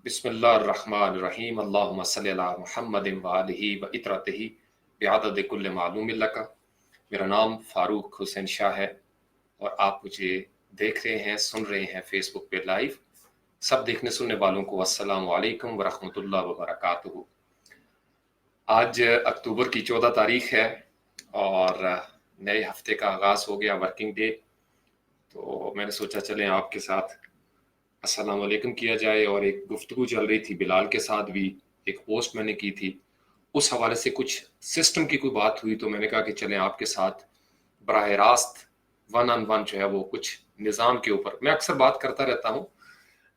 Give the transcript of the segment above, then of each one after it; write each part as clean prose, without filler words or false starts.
बिस्मिल्लाहिर्रहमानिर्रहीम अल्लाहुम्मा सल्लि अला मुहम्मदिन व आलिहि व इतरतिहि बिअदद कुल्ल मालूम लका। मेरा नाम फारूक हुसैन शाह है और आप मुझे देख रहे हैं, सुन रहे हैं फेसबुक पे लाइव। सब देखने सुनने वालों को अस्सलामु अलैकुम व रहमतुल्लाहि व बरकातुहू। आज अक्टूबर की 14 तारीख है और नए हफ्ते का आगाज़ हो गया, वर्किंग डे। तो मैंने सोचा चलें आपके साथ अस्सलाम वालेकुम किया जाए। और एक गुफ्तगू चल रही थी बिलाल के साथ भी, एक पोस्ट मैंने की थी, उस हवाले से कुछ सिस्टम की कोई बात हुई तो मैंने कहा कि चलें आपके साथ बराह रास्त वन ऑन वन जो है वो कुछ निज़ाम के ऊपर। मैं अक्सर बात करता रहता हूँ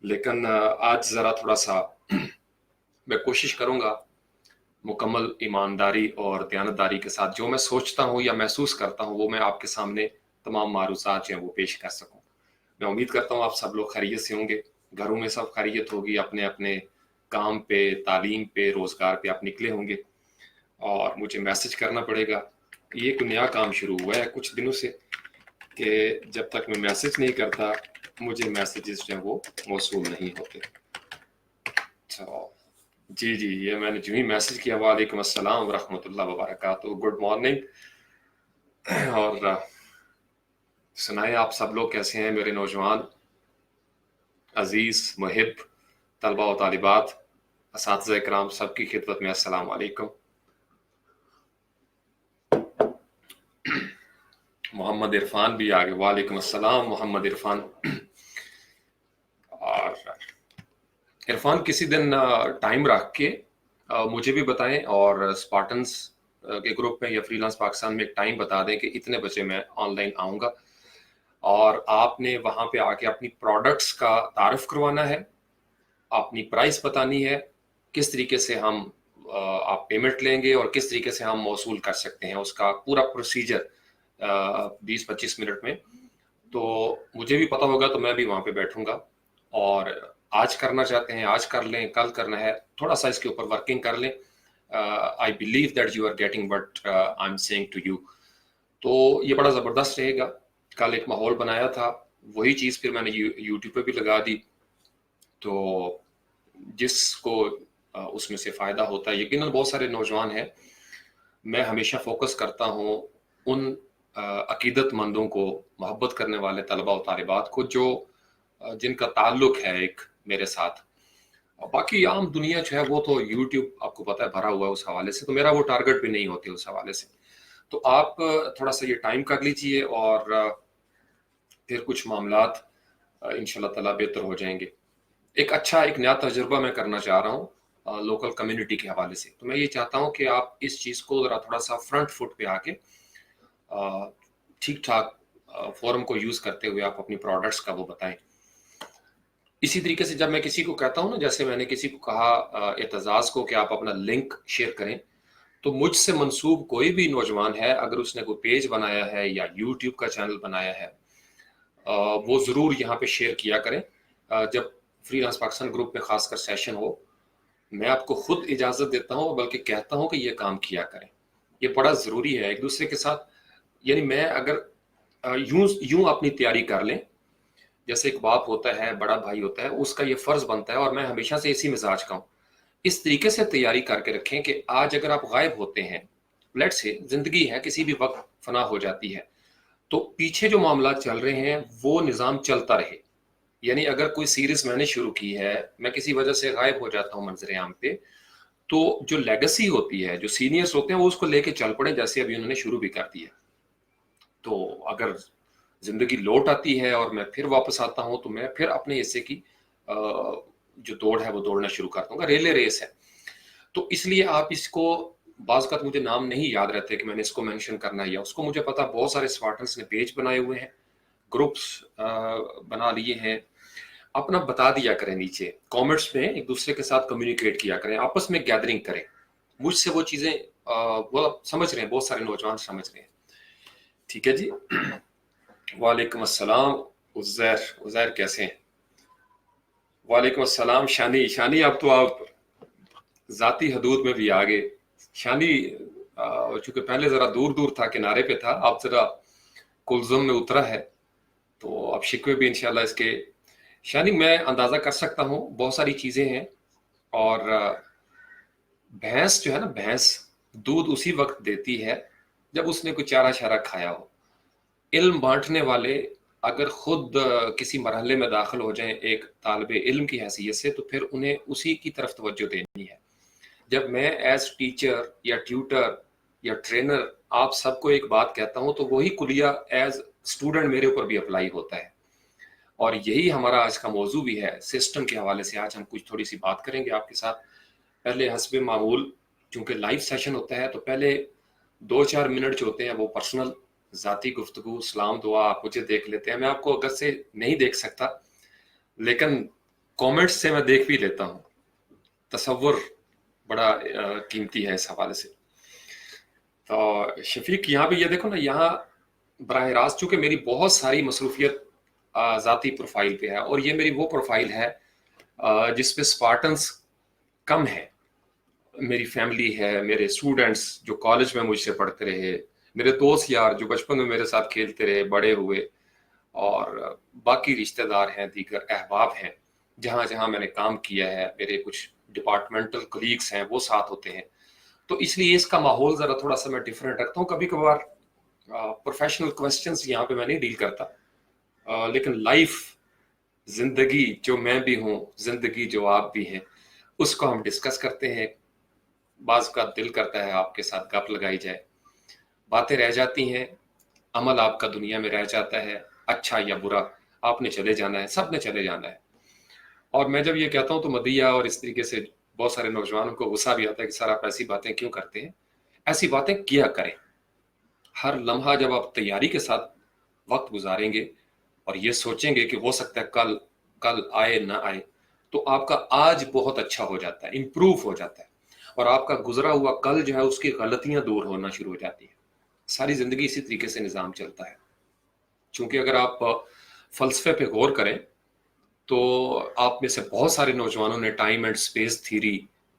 लेकिन आज ज़रा थोड़ा सा मैं कोशिश करूँगा मुकम्मल ईमानदारी और दयानतदारी के साथ जो मैं सोचता हूँ या महसूस करता हूँ वो मैं आपके सामने तमाम मारूज़ात जो है वो पेश कर सकूँ। मैं उम्मीद करता हूँ आप सब लोग खैरियत से होंगे, घरों में सब खैरियत होगी, अपने अपने काम पे, तालीम पे, रोज़गार पे आप निकले होंगे। और मुझे मैसेज करना पड़ेगा कि ये एक नया काम शुरू हुआ है कुछ दिनों से कि जब तक मैं मैसेज नहीं करता मुझे मैसेजेस जो हैं वो मौसूल नहीं होते। तो जी जी, ये मैंने जो ही मैसेज किया, वालेकुम अस्सलाम व रहमतुल्लाहि व बरकातुहू, गुड मॉर्निंग। और सुनाएं आप सब लोग कैसे हैं मेरे नौजवान अजीज़ मुहिब तलबा व तालिबात, असातिज़ा इकराम, सबकी खिदमत में अस्सलाम वालेकुम। मोहम्मद इरफान भी आ गए, वालेकुम अस्सलाम मोहम्मद इरफान। और इरफान किसी दिन टाइम रख के मुझे भी बताएं और स्पार्टन्स के ग्रुप में या फ्रीलांस पाकिस्तान में एक टाइम बता दें कि इतने बजे मैं ऑनलाइन आऊँगा और आपने वहाँ पे आके अपनी प्रोडक्ट्स का तारुफ करवाना है, अपनी प्राइस बतानी है, किस तरीके से हम आप पेमेंट लेंगे और किस तरीके से हम मौसूल कर सकते हैं, उसका पूरा प्रोसीजर 20-25 मिनट में। तो मुझे भी पता होगा तो मैं भी वहाँ पे बैठूंगा और आज करना चाहते हैं आज कर लें, कल करना है थोड़ा सा इसके ऊपर वर्किंग कर लें। I believe that you are getting what I am saying to you. तो ये बड़ा ज़बरदस्त रहेगा। कल एक माहौल बनाया था, वही चीज़ फिर मैंने यूट्यूब पे भी लगा दी, तो जिसको उसमें से फ़ायदा होता है, यकीनन बहुत सारे नौजवान हैं। मैं हमेशा फोकस करता हूँ उन अकीदतमंदों को, मोहब्बत करने वाले तलबा और तालिबात को जो जिनका ताल्लुक है एक मेरे साथ। और बाकी आम दुनिया जो है वो तो यूट्यूब आपको पता है भरा हुआ है उस हवाले से, तो मेरा वो टारगेट भी नहीं होते उस हवाले से। तो आप थोड़ा सा ये टाइम कर लीजिए और फिर कुछ मामलात इंशाल्लाह ताला बेहतर हो जाएंगे। एक नया तजुर्बा मैं करना चाह रहा हूँ लोकल कम्युनिटी के हवाले से। तो मैं ये चाहता हूँ कि आप इस चीज़ को ज़रा थोड़ा सा फ्रंट फुट पे आके ठीक ठाक फोरम को यूज़ करते हुए आप अपनी प्रोडक्ट्स का वो बताएं। इसी तरीके से जब मैं किसी को कहता हूँ ना, जैसे मैंने किसी को कहा एतजाज़ को कि आप अपना लिंक शेयर करें, तो मुझसे मंसूब कोई भी नौजवान है अगर उसने कोई पेज बनाया है या यूट्यूब का चैनल बनाया है, वो ज़रूर यहाँ पे शेयर किया करें। जब फ्रीलांस पाकिस्तान ग्रुप में खासकर सेशन हो, मैं आपको खुद इजाज़त देता हूँ बल्कि कहता हूँ कि ये काम किया करें, ये बड़ा ज़रूरी है एक दूसरे के साथ। यानी मैं अगर यूं अपनी तैयारी कर लें, जैसे एक बाप होता है, बड़ा भाई होता है, उसका ये फ़र्ज़ बनता है और मैं हमेशा से इसी मिजाज का हूँ। इस तरीके से तैयारी करके रखें कि आज अगर आप गायब होते हैं, लेट्स से ज़िंदगी है किसी भी वक्त फना हो जाती है, तो पीछे जो मामला चल रहे हैं वो निज़ाम चलता रहे। यानी अगर कोई सीरीज मैंने शुरू की है, मैं किसी वजह से गायब हो जाता हूँ मंजर आम पे, तो जो लेगेसी होती है, जो सीनियर्स होते हैं वो उसको लेके चल पड़े, जैसे अभी उन्होंने शुरू भी कर दिया। तो अगर जिंदगी लौट आती है और मैं फिर वापस आता हूँ तो मैं फिर अपने हिस्से की जो दौड़ है वो दौड़ना शुरू कर दूंगा। रेले रेस है, तो इसलिए आप इसको, बाज़ का मुझे नाम नहीं याद रहते कि मैंने इसको मेंशन करना है या उसको, मुझे पता बहुत सारे स्पार्टन्स ने पेज बनाए हुए हैं, ग्रुप्स बना लिए हैं। अपना बता दिया करें नीचे कमेंट्स में, एक दूसरे के साथ कम्युनिकेट किया करें, आपस में गैदरिंग करें। मुझसे वो चीज़ें वो आप समझ रहे हैं, बहुत सारे नौजवान समझ रहे हैं। ठीक है जी। वालेकुम अस्सलाम उज़ैर, उज़ैर कैसे हैं? वालेकुम अस्सलाम शानी, शानी अब तो आप ज़ाती हदूद में भी आ गए। शानी चूंकि पहले ज़रा दूर दूर था, किनारे पे था, अब ज़रा कुलज़ुम में उतरा है, तो अब शिकवे भी इंशाल्लाह इसके। शानी मैं अंदाज़ा कर सकता हूँ बहुत सारी चीज़ें हैं اور भैंस जो है ना, भैंस दूध उसी वक्त देती है जब उसने कोई चारा शारा खाया हो। इल्म बांटने वाले अगर खुद किसी मरहले में दाखिल हो जाएं एक तालिब इल्म की हैसियत से, तो फिर उन्हें उसी की तरफ तवज्जो देनी है। जब मैं एज टीचर या ट्यूटर या ट्रेनर आप सबको एक बात कहता हूं, तो वही कुलिया एज स्टूडेंट मेरे ऊपर भी अप्लाई होता है। और यही हमारा आज का मौजू भी है। सिस्टम के हवाले से आज हम कुछ थोड़ी सी बात करेंगे आपके साथ। पहले हस्बे मामूल, चूंकि लाइव सेशन होता है, तो पहले 2-4 मिनट जो होते हैं वो पर्सनल ज़ाती गुफ्तगू, सलाम दुआ आप मुझे देख लेते हैं। मैं आपको अगर से नहीं देख सकता, लेकिन कमेंट्स से मैं देख भी लेता हूँ। तसव्वुर बड़ा कीमती है इस हवाले से। तो शफीक, यहाँ भी ये देखो ना, यहाँ बराह रास्त चूंकि मेरी बहुत सारी मसरूफियत ज़ाती प्रोफाइल पे है, और ये मेरी वो प्रोफाइल है जिसपे स्पार्टन्स कम है। मेरी फैमिली है, मेरे स्टूडेंट्स जो कॉलेज में मुझसे पढ़ते रहे, मेरे दोस्त यार जो बचपन में मेरे साथ खेलते रहे, बड़े हुए, और बाकी रिश्तेदार हैं, दीगर अहबाब हैं, जहाँ जहाँ मैंने काम किया है, मेरे कुछ डिपार्टमेंटल कलीग्स हैं, वो साथ होते हैं। तो इसलिए इसका माहौल ज़रा थोड़ा सा मैं डिफरेंट रखता हूँ। कभी कभार प्रोफेशनल क्वेश्चंस यहाँ पे मैं नहीं डील करता, लेकिन लाइफ, जिंदगी जो मैं भी हूँ, जिंदगी जो आप भी हैं, उसको हम डिस्कस करते हैं। बाज का दिल करता है आपके साथ गप लगाई जाए, बातें रह जाती हैं, अमल आपका दुनिया में रह जाता है, अच्छा या बुरा आपने चले जाना है, सब ने चले जाना है। और मैं जब ये कहता हूँ तो मदिया और इस तरीके से बहुत सारे नौजवानों को गुस्सा भी आता है कि सर आप ऐसी बातें क्यों करते हैं। ऐसी बातें किया करें। हर लम्हा जब आप तैयारी के साथ वक्त गुजारेंगे और ये सोचेंगे कि हो सकता है कल कल आए ना आए, तो आपका आज बहुत अच्छा हो जाता है, इम्प्रूव हो जाता है, और आपका गुजरा हुआ कल जो है उसकी गलतियां दूर होना शुरू हो जाती है। सारी जिंदगी इसी तरीके से निज़ाम चलता है। चूंकि अगर आप फलसफे पे गौर करें, तो आप में से बहुत सारे नौजवानों ने टाइम एंड स्पेस थ्योरी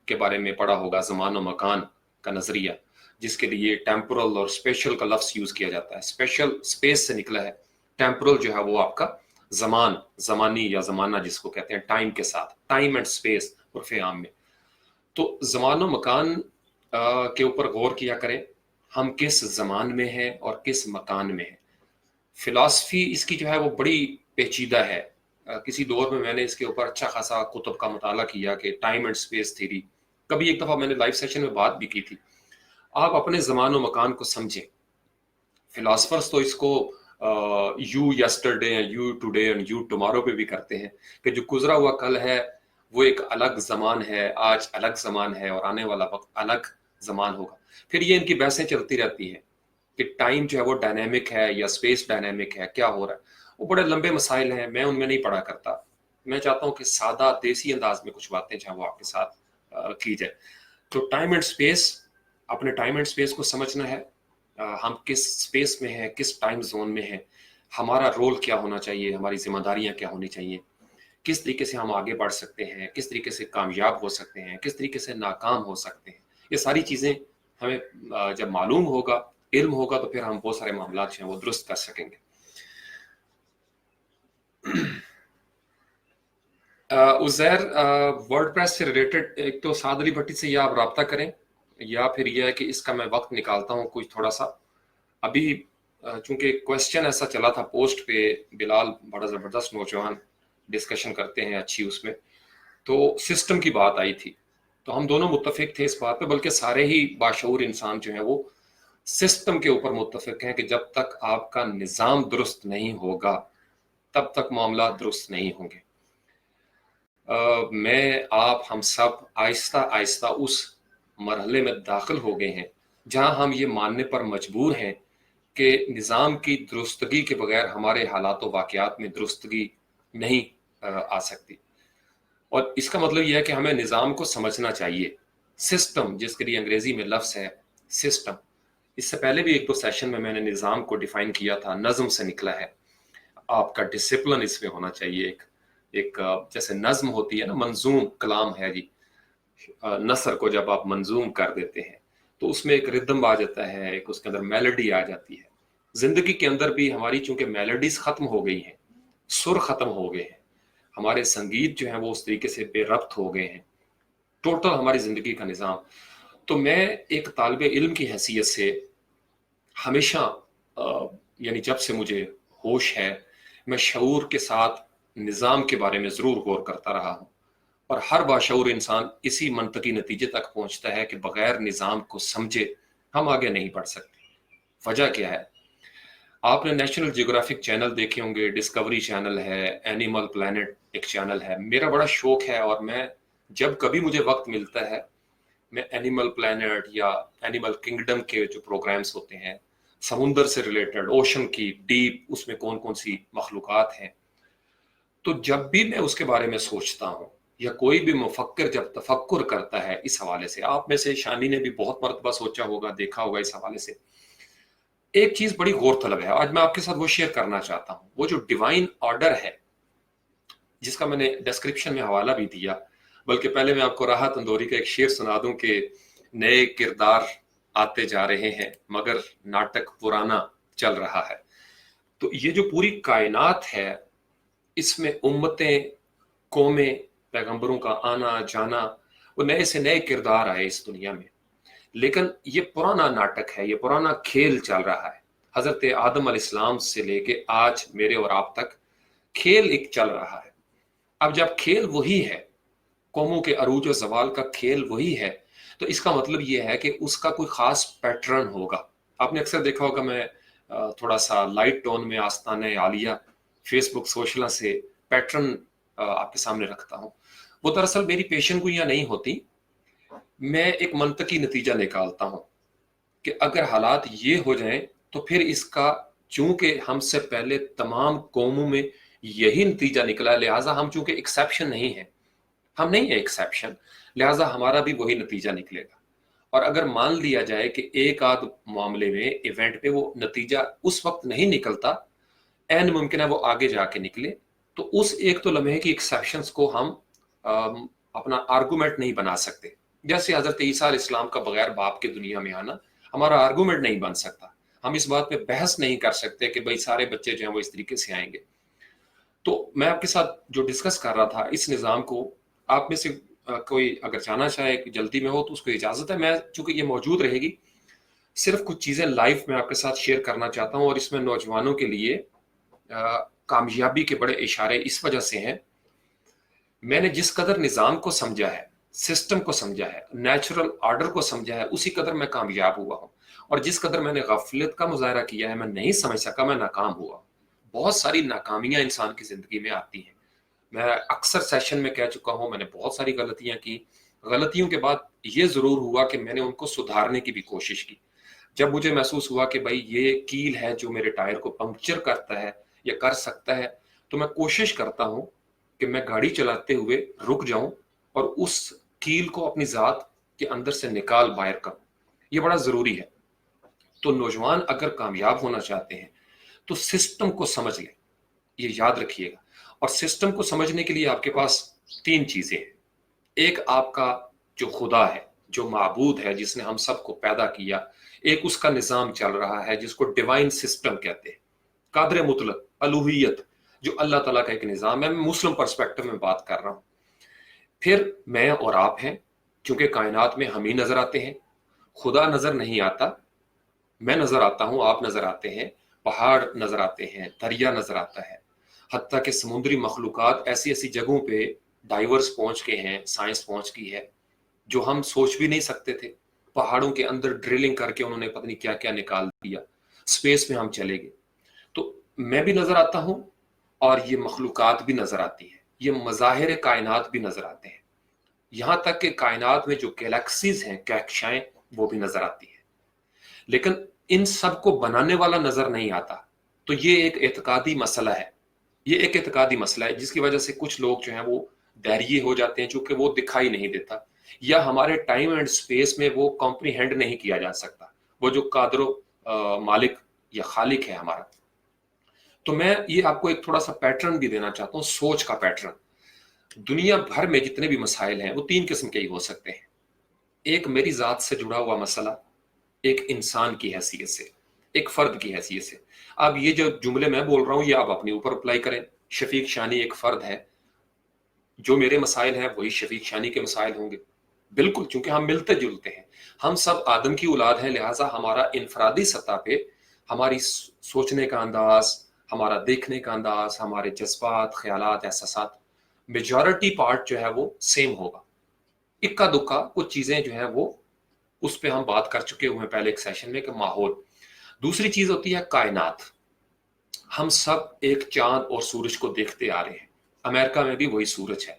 के बारे में पढ़ा होगा, ज़मान और मकान का नजरिया, जिसके लिए टेम्पोरल और स्पेशल का लफ्ज यूज किया जाता है। स्पेशल स्पेस से निकला है, टेम्पोरल जो है वो आपका जमान, जमानी या जमाना जिसको कहते हैं, टाइम के साथ, टाइम एंड स्पेस उर्फ आम में। तो ज़मान और मकान के ऊपर गौर किया करें, हम किस ज़मान में हैं और किस मकान में हैं। फिलॉसफी इसकी जो है वो बड़ी पेचीदा है। किसी दौर में मैंने इसके ऊपर अच्छा खासा कुतुब का मुताला किया कि टाइम एंड स्पेस थ्योरी, कभी एक दफ़ा मैंने लाइव सेशन में बात भी की थी। आप अपने ज़मान और मकान को समझें। फिलासफर्स तो इसको you yesterday and you today and you tomorrow पे भी करते हैं कि जो गुजरा हुआ कल है वो एक अलग ज़मान है, आज अलग ज़मान है, और आने वाला वक्त अलग ज़मान होगा। फिर ये इनकी बहसें चलती रहती हैं कि टाइम जो है वो डायनेमिक है या स्पेस डायनेमिक है, क्या हो रहा है। वो बड़े लंबे मसाइल हैं, मैं उनमें नहीं पढ़ा करता। मैं चाहता हूँ कि सादा देसी अंदाज में कुछ बातें जो है वो आपके साथ की जाए। तो टाइम एंड स्पेस, अपने टाइम एंड स्पेस को समझना है। हम किस स्पेस में हैं, किस टाइम जोन में हैं, हमारा रोल क्या होना चाहिए, हमारी जिम्मेदारियां क्या होनी चाहिए, किस तरीके से हम आगे बढ़ सकते हैं, किस तरीके से कामयाब हो सकते हैं, किस तरीके से नाकाम हो सकते हैं। ये सारी चीज़ें हमें जब मालूम होगा, इल्म होगा, तो फिर हम बहुत सारे मामला जो हैं वो दुरुस्त कर सकेंगे। उज़ैर, वर्डप्रेस से रिलेटेड एक तो साद अली भट्टी से या आप रब्ता करें, या फिर यह है कि इसका मैं वक्त निकालता हूँ कुछ थोड़ा सा। अभी चूंकि क्वेश्चन ऐसा चला था पोस्ट पे, बिलाल बड़ा ज़बरदस्त नौजवान डिस्कशन करते हैं अच्छी उसमें, तो सिस्टम की बात आई थी, तो हम दोनों मुत्तफिक थे इस बात पे, बल्कि सारे ही बाशऊर इंसान जो हैं वो सिस्टम के ऊपर मुत्तफिक हैं कि जब तक आपका निज़ाम दुरुस्त नहीं होगा तब तक मामला दुरुस्त नहीं होंगे। मैं, आप, हम सब आहिस्ता आहिस्ता उस मरहले में दाखिल हो गए हैं जहां हम ये मानने पर मजबूर हैं कि निज़ाम की दुरुस्तगी के बगैर हमारे हालात व वाक़यात में दुरुस्तगी नहीं आ सकती। और इसका मतलब यह है कि हमें निज़ाम को समझना चाहिए। सिस्टम, जिसके लिए अंग्रेजी में लफ्ज़ है सिस्टम, इससे पहले भी एक दो सेशन में मैंने निज़ाम को डिफाइन किया था, नज़म से निकला है। आपका डिसिप्लिन इसमें होना चाहिए। एक जैसे नज्म होती है ना, मंजूम कलाम है जी, नसर को जब आप मंजूम कर देते हैं तो उसमें एक रिदम आ जाता है, एक उसके अंदर मेलोडी आ जाती है। जिंदगी के अंदर भी हमारी चूंकि मेलोडीज खत्म हो गई हैं, सुर खत्म हो गए हैं, हमारे संगीत जो है वो उस तरीके से बेरब्त हो गए हैं, टोटल हमारी ज़िंदगी का निज़ाम। तो मैं एक तालिब इल्म की हैसियत से हमेशा यानी जब से मुझे होश है, मैं शऊर के साथ निज़ाम के बारे में ज़रूर गौर करता रहा हूँ। और हर बाशऊर इंसान इसी मंतकी नतीजे तक पहुँचता है कि बग़ैर निज़ाम को समझे हम आगे नहीं बढ़ सकते। वजह क्या है? आपने नेशनल जियोग्राफिक चैनल देखे होंगे, डिस्कवरी चैनल है, एनिमल प्लैनेट एक चैनल है। मेरा बड़ा शौक है और मैं जब कभी मुझे वक्त मिलता है, मैं एनिमल प्लैनेट या एनिमल किंगडम के जो प्रोग्राम्स होते हैं, समुंदर से रिलेटेड, ओशन की डीप, उसमें कौन कौन सी मखलूक़ात हैं, तो जब भी मैं उसके बारे में सोचता हूँ या कोई भी मुफक्किर जब तफक्कुर करता है इस हवाले से, आप में से शानी ने भी बहुत मरतबा सोचा होगा, देखा होगा इस हवाले से, एक चीज बड़ी गौरतलब है, आज मैं आपके साथ वो शेयर करना चाहता हूँ। वो जो डिवाइन ऑर्डर है, जिसका मैंने डिस्क्रिप्शन में हवाला भी दिया, बल्कि पहले मैं आपको राहत तंदूरी का एक शेर सुना दूं कि नए किरदार आते जा रहे हैं मगर नाटक पुराना चल रहा है। तो ये जो पूरी कायनात है, इसमें उम्मतें, कौमें, पैगंबरों का आना जाना, वो नए से नए किरदार आए इस दुनिया में। लेकिन ये पुराना नाटक है, ये पुराना खेल चल रहा है। हजरत आदम अलैहिस्सलाम से लेके आज मेरे और आप तक खेल एक चल रहा है। अब जब खेल वही है, कौमों के अरूज और जवाल का खेल वही है, तो इसका मतलब ये है कि उसका कोई खास पैटर्न होगा। आपने अक्सर देखा होगा, मैं थोड़ा सा लाइट टोन में आस्ताने आलिया फेसबुक सोशल से पैटर्न आपके सामने रखता हूँ। वो दरअसल मेरी पेशन गोइयां नहीं होती, मैं एक मंतकी नतीजा निकालता हूँ कि अगर हालात ये हो जाएं तो फिर इसका, चूंकि हमसे पहले तमाम कौमों में यही नतीजा निकला, लिहाजा हम चूंकि एक्सेप्शन नहीं है, हम नहीं है एक्सेप्शन, लिहाजा हमारा भी वही नतीजा निकलेगा। और अगर मान लिया जाए कि एक आध मामले में, इवेंट पे वो नतीजा उस वक्त नहीं निकलता, एन मुमकिन है वो आगे जाके निकले, तो उस एक तो लम्हे की एक्सेप्शंस को हम अपना आर्गूमेंट नहीं बना सकते। जैसे हजरत ईसा अलैहिस्सलाम का बगैर बाप के दुनिया में आना हमारा आर्गूमेंट नहीं बन सकता। हम इस बात पे बहस नहीं कर सकते कि भाई सारे बच्चे जो हैं वो इस तरीके से आएंगे। तो मैं आपके साथ जो डिस्कस कर रहा था इस निज़ाम को, आप में से कोई अगर जाना चाहे कि जल्दी में हो तो उसको इजाज़त है। मैं चूंकि ये मौजूद रहेगी, सिर्फ कुछ चीज़ें लाइव में आपके साथ शेयर करना चाहता हूँ। और इसमें नौजवानों के लिए कामयाबी के बड़े इशारे इस वजह से हैं, मैंने जिस कदर निज़ाम को समझा है, सिस्टम को समझा है, नेचुरल ऑर्डर को समझा है, उसी कदर मैं कामयाब हुआ हूँ। और जिस कदर मैंने गफलत का मुजाहरा किया है, मैं नहीं समझ सका, मैं नाकाम हुआ। बहुत सारी नाकामियां इंसान की जिंदगी में आती हैं। मैं अक्सर सेशन में कह चुका हूं, मैंने बहुत सारी गलतियां की। गलतियों के बाद ये जरूर हुआ कि मैंने उनको सुधारने की भी कोशिश की। जब मुझे महसूस हुआ कि भाई ये कील है जो मेरे टायर को पंक्चर करता है या कर सकता है, तो मैं कोशिश करता हूं कि मैं गाड़ी चलाते हुए रुक जाऊं और उस कील को अपनी ज़ात के अंदर से निकाल बाहर करूं। ये बड़ा ज़रूरी है। तो नौजवान अगर कामयाब होना चाहते हैं तो सिस्टम को समझ लें, ये याद रखिएगा। और सिस्टम को समझने के लिए आपके पास तीन चीज़ें हैं। एक आपका जो खुदा है, जो माबूद है, जिसने हम सबको पैदा किया, एक उसका निज़ाम चल रहा है जिसको डिवाइन सिस्टम कहते हैं, कादर मुतलक, अलूहियत, जो अल्लाह ताला का एक निज़ाम है। मैं मुस्लिम पर्सपेक्टिव में बात कर रहा हूँ। फिर मैं और आप हैं, क्योंकि कायनात में हम ही नजर आते हैं, खुदा नजर नहीं आता। मैं नजर आता हूँ, आप नजर आते हैं, पहाड़ नजर आते हैं, दरिया नजर आता है, हत्ता कि समुद्री मखलूकात ऐसी ऐसी जगहों पे डाइवर्स पहुंच गए हैं, साइंस पहुंच गई है जो हम सोच भी नहीं सकते थे। पहाड़ों के अंदर ड्रिलिंग करके उन्होंने पता नहीं क्या क्या निकाल दिया, स्पेस में हम चले गए। तो मैं भी नजर आता हूँ और ये मखलूकात भी नजर आती है, ये मज़ाहिर कायनात भी नजर आते हैं। यहाँ तक कि कायनात में जो गैलेक्सीज हैं, कैक्शाएं, वो भी नजर आती है। लेकिन इन सब को बनाने वाला नजर नहीं आता। तो ये एक एतकादी मसला है, ये एक एतकादी मसला है जिसकी वजह से कुछ लोग जो हैं वो दैर्य हो जाते हैं, चूंकि वो दिखाई नहीं देता या हमारे टाइम एंड स्पेस में वो कॉम्प्रीहेंड नहीं किया जा सकता, वो जो कादरो मालिक या खालिक है हमारा। तो मैं ये आपको एक थोड़ा सा पैटर्न भी देना चाहता हूँ, सोच का पैटर्न। दुनिया भर में जितने भी मसाइल हैं वो तीन किस्म के ही हो सकते हैं। एक मेरी जात से जुड़ा हुआ मसला, एक इंसान की हैसियत से, एक फर्द की हैसियत से। अब ये जो जुमले मैं बोल रहा हूं ये आप अपने ऊपर अप्लाई करें। शफीक शानी एक फर्द है, जो मेरे मसाइल हैं वही शफीक शानी के मसाइल होंगे। बिल्कुल, चूंकि हम मिलते जुलते हैं, हम सब आदम की औलाद हैं, लिहाजा हमारा इनफरादी सतह पे हमारी सोचने का अंदाज, हमारा देखने का अंदाज, हमारे जज्बात, ख्यालात, एहसासात, मेजॉरिटी पार्ट जो है वो सेम होगा। इक्का दुक्का कुछ चीजें जो है वो, उस पे हम बात कर चुके हुए हैं पहले एक सेशन में कि माहौल। दूसरी चीज होती है कायनात। हम सब एक चांद और सूरज को देखते आ रहे हैं। अमेरिका में भी वही सूरज है,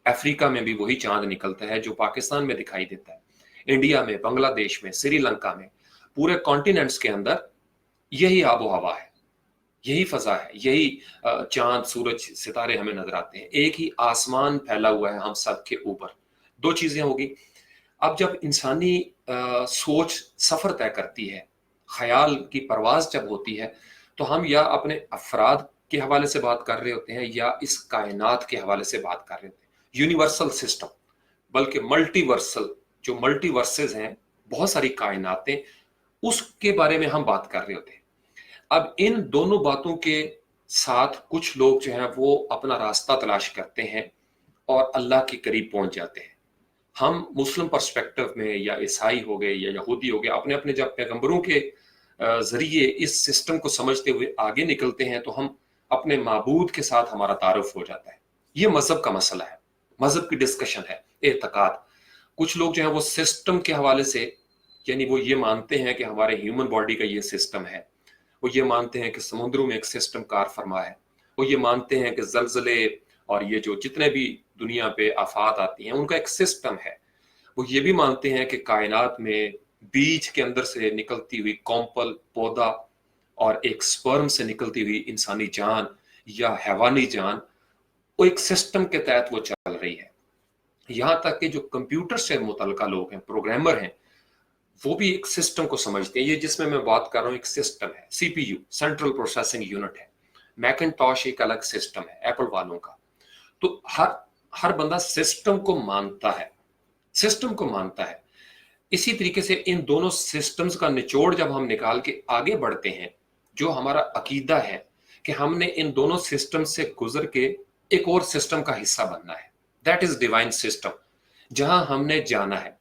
अफ्रीका में भी वही चांद निकलता है जो पाकिस्तान में दिखाई देता है, इंडिया में, बांग्लादेश में, श्रीलंका में, पूरे कॉन्टिनेंट्स के अंदर यही आबो हवा है, यही फजा है, यही चांद, सूरज, सितारे हमें नजर आते हैं। एक ही आसमान फैला हुआ है हम सब के ऊपर। दो चीजें होगी। अब जब इंसानी सोच सफर तय करती है, ख्याल की परवाज जब होती है, तो हम या अपने अफराद के हवाले से बात कर रहे होते हैं या इस कायनात के हवाले से बात कर रहे होते हैं। यूनिवर्सल सिस्टम, बल्कि मल्टीवर्सल, जो मल्टीवर्सेस हैं, बहुत सारी कायनातें, उसके बारे में हम बात कर रहे होते हैं। अब इन दोनों बातों के साथ कुछ लोग जो हैं वो अपना रास्ता तलाश करते हैं और अल्लाह के करीब पहुंच जाते हैं। हम मुस्लिम पर्सपेक्टिव में, या ईसाई हो गए या यहूदी हो गए, अपने अपने जब पैगंबरों के जरिए इस सिस्टम को समझते हुए आगे निकलते हैं, तो हम अपने माबूद के साथ हमारा तारुफ हो जाता है। ये मजहब का मसला है, मजहब की डिस्कशन है, एतकाद। कुछ लोग जो है वो सिस्टम के हवाले से, यानी वो ये मानते हैं कि हमारे ह्यूमन बॉडी का ये सिस्टम है, वो ये मानते हैं कि समुद्रों में एक सिस्टम कार फरमा है, वो ये मानते हैं कि जलजले और ये जो जितने भी दुनिया पे आफात आती हैं उनका एक सिस्टम है। वो ये भी मानते हैं कि कायनात में बीज के अंदर से निकलती हुई कॉम्पल पौधा और एक स्पर्म से निकलती हुई इंसानी जान या हैवानी जान, वो एक सिस्टम के तहत वो चल रही है। यहाँ तक कि जो कंप्यूटर से मुतल्लिका लोग हैं, प्रोग्रामर हैं, वो भी एक सिस्टम को समझते हैं। ये जिसमें मैं बात कर रहा हूँ एक सिस्टम है, सीपीयू, सेंट्रल प्रोसेसिंग यूनिट है। मैकिनटॉश एक अलग सिस्टम है एप्पल वालों का। तो हर बंदा सिस्टम को मानता है, सिस्टम को मानता है। इसी तरीके से इन दोनों सिस्टम्स का निचोड़ जब हम निकाल के आगे बढ़ते हैं, जो हमारा अकीदा है कि हमने इन दोनों सिस्टम से गुजर के एक और सिस्टम का हिस्सा बनना है, दैट इज डिवाइन सिस्टम, जहां हमने जाना है।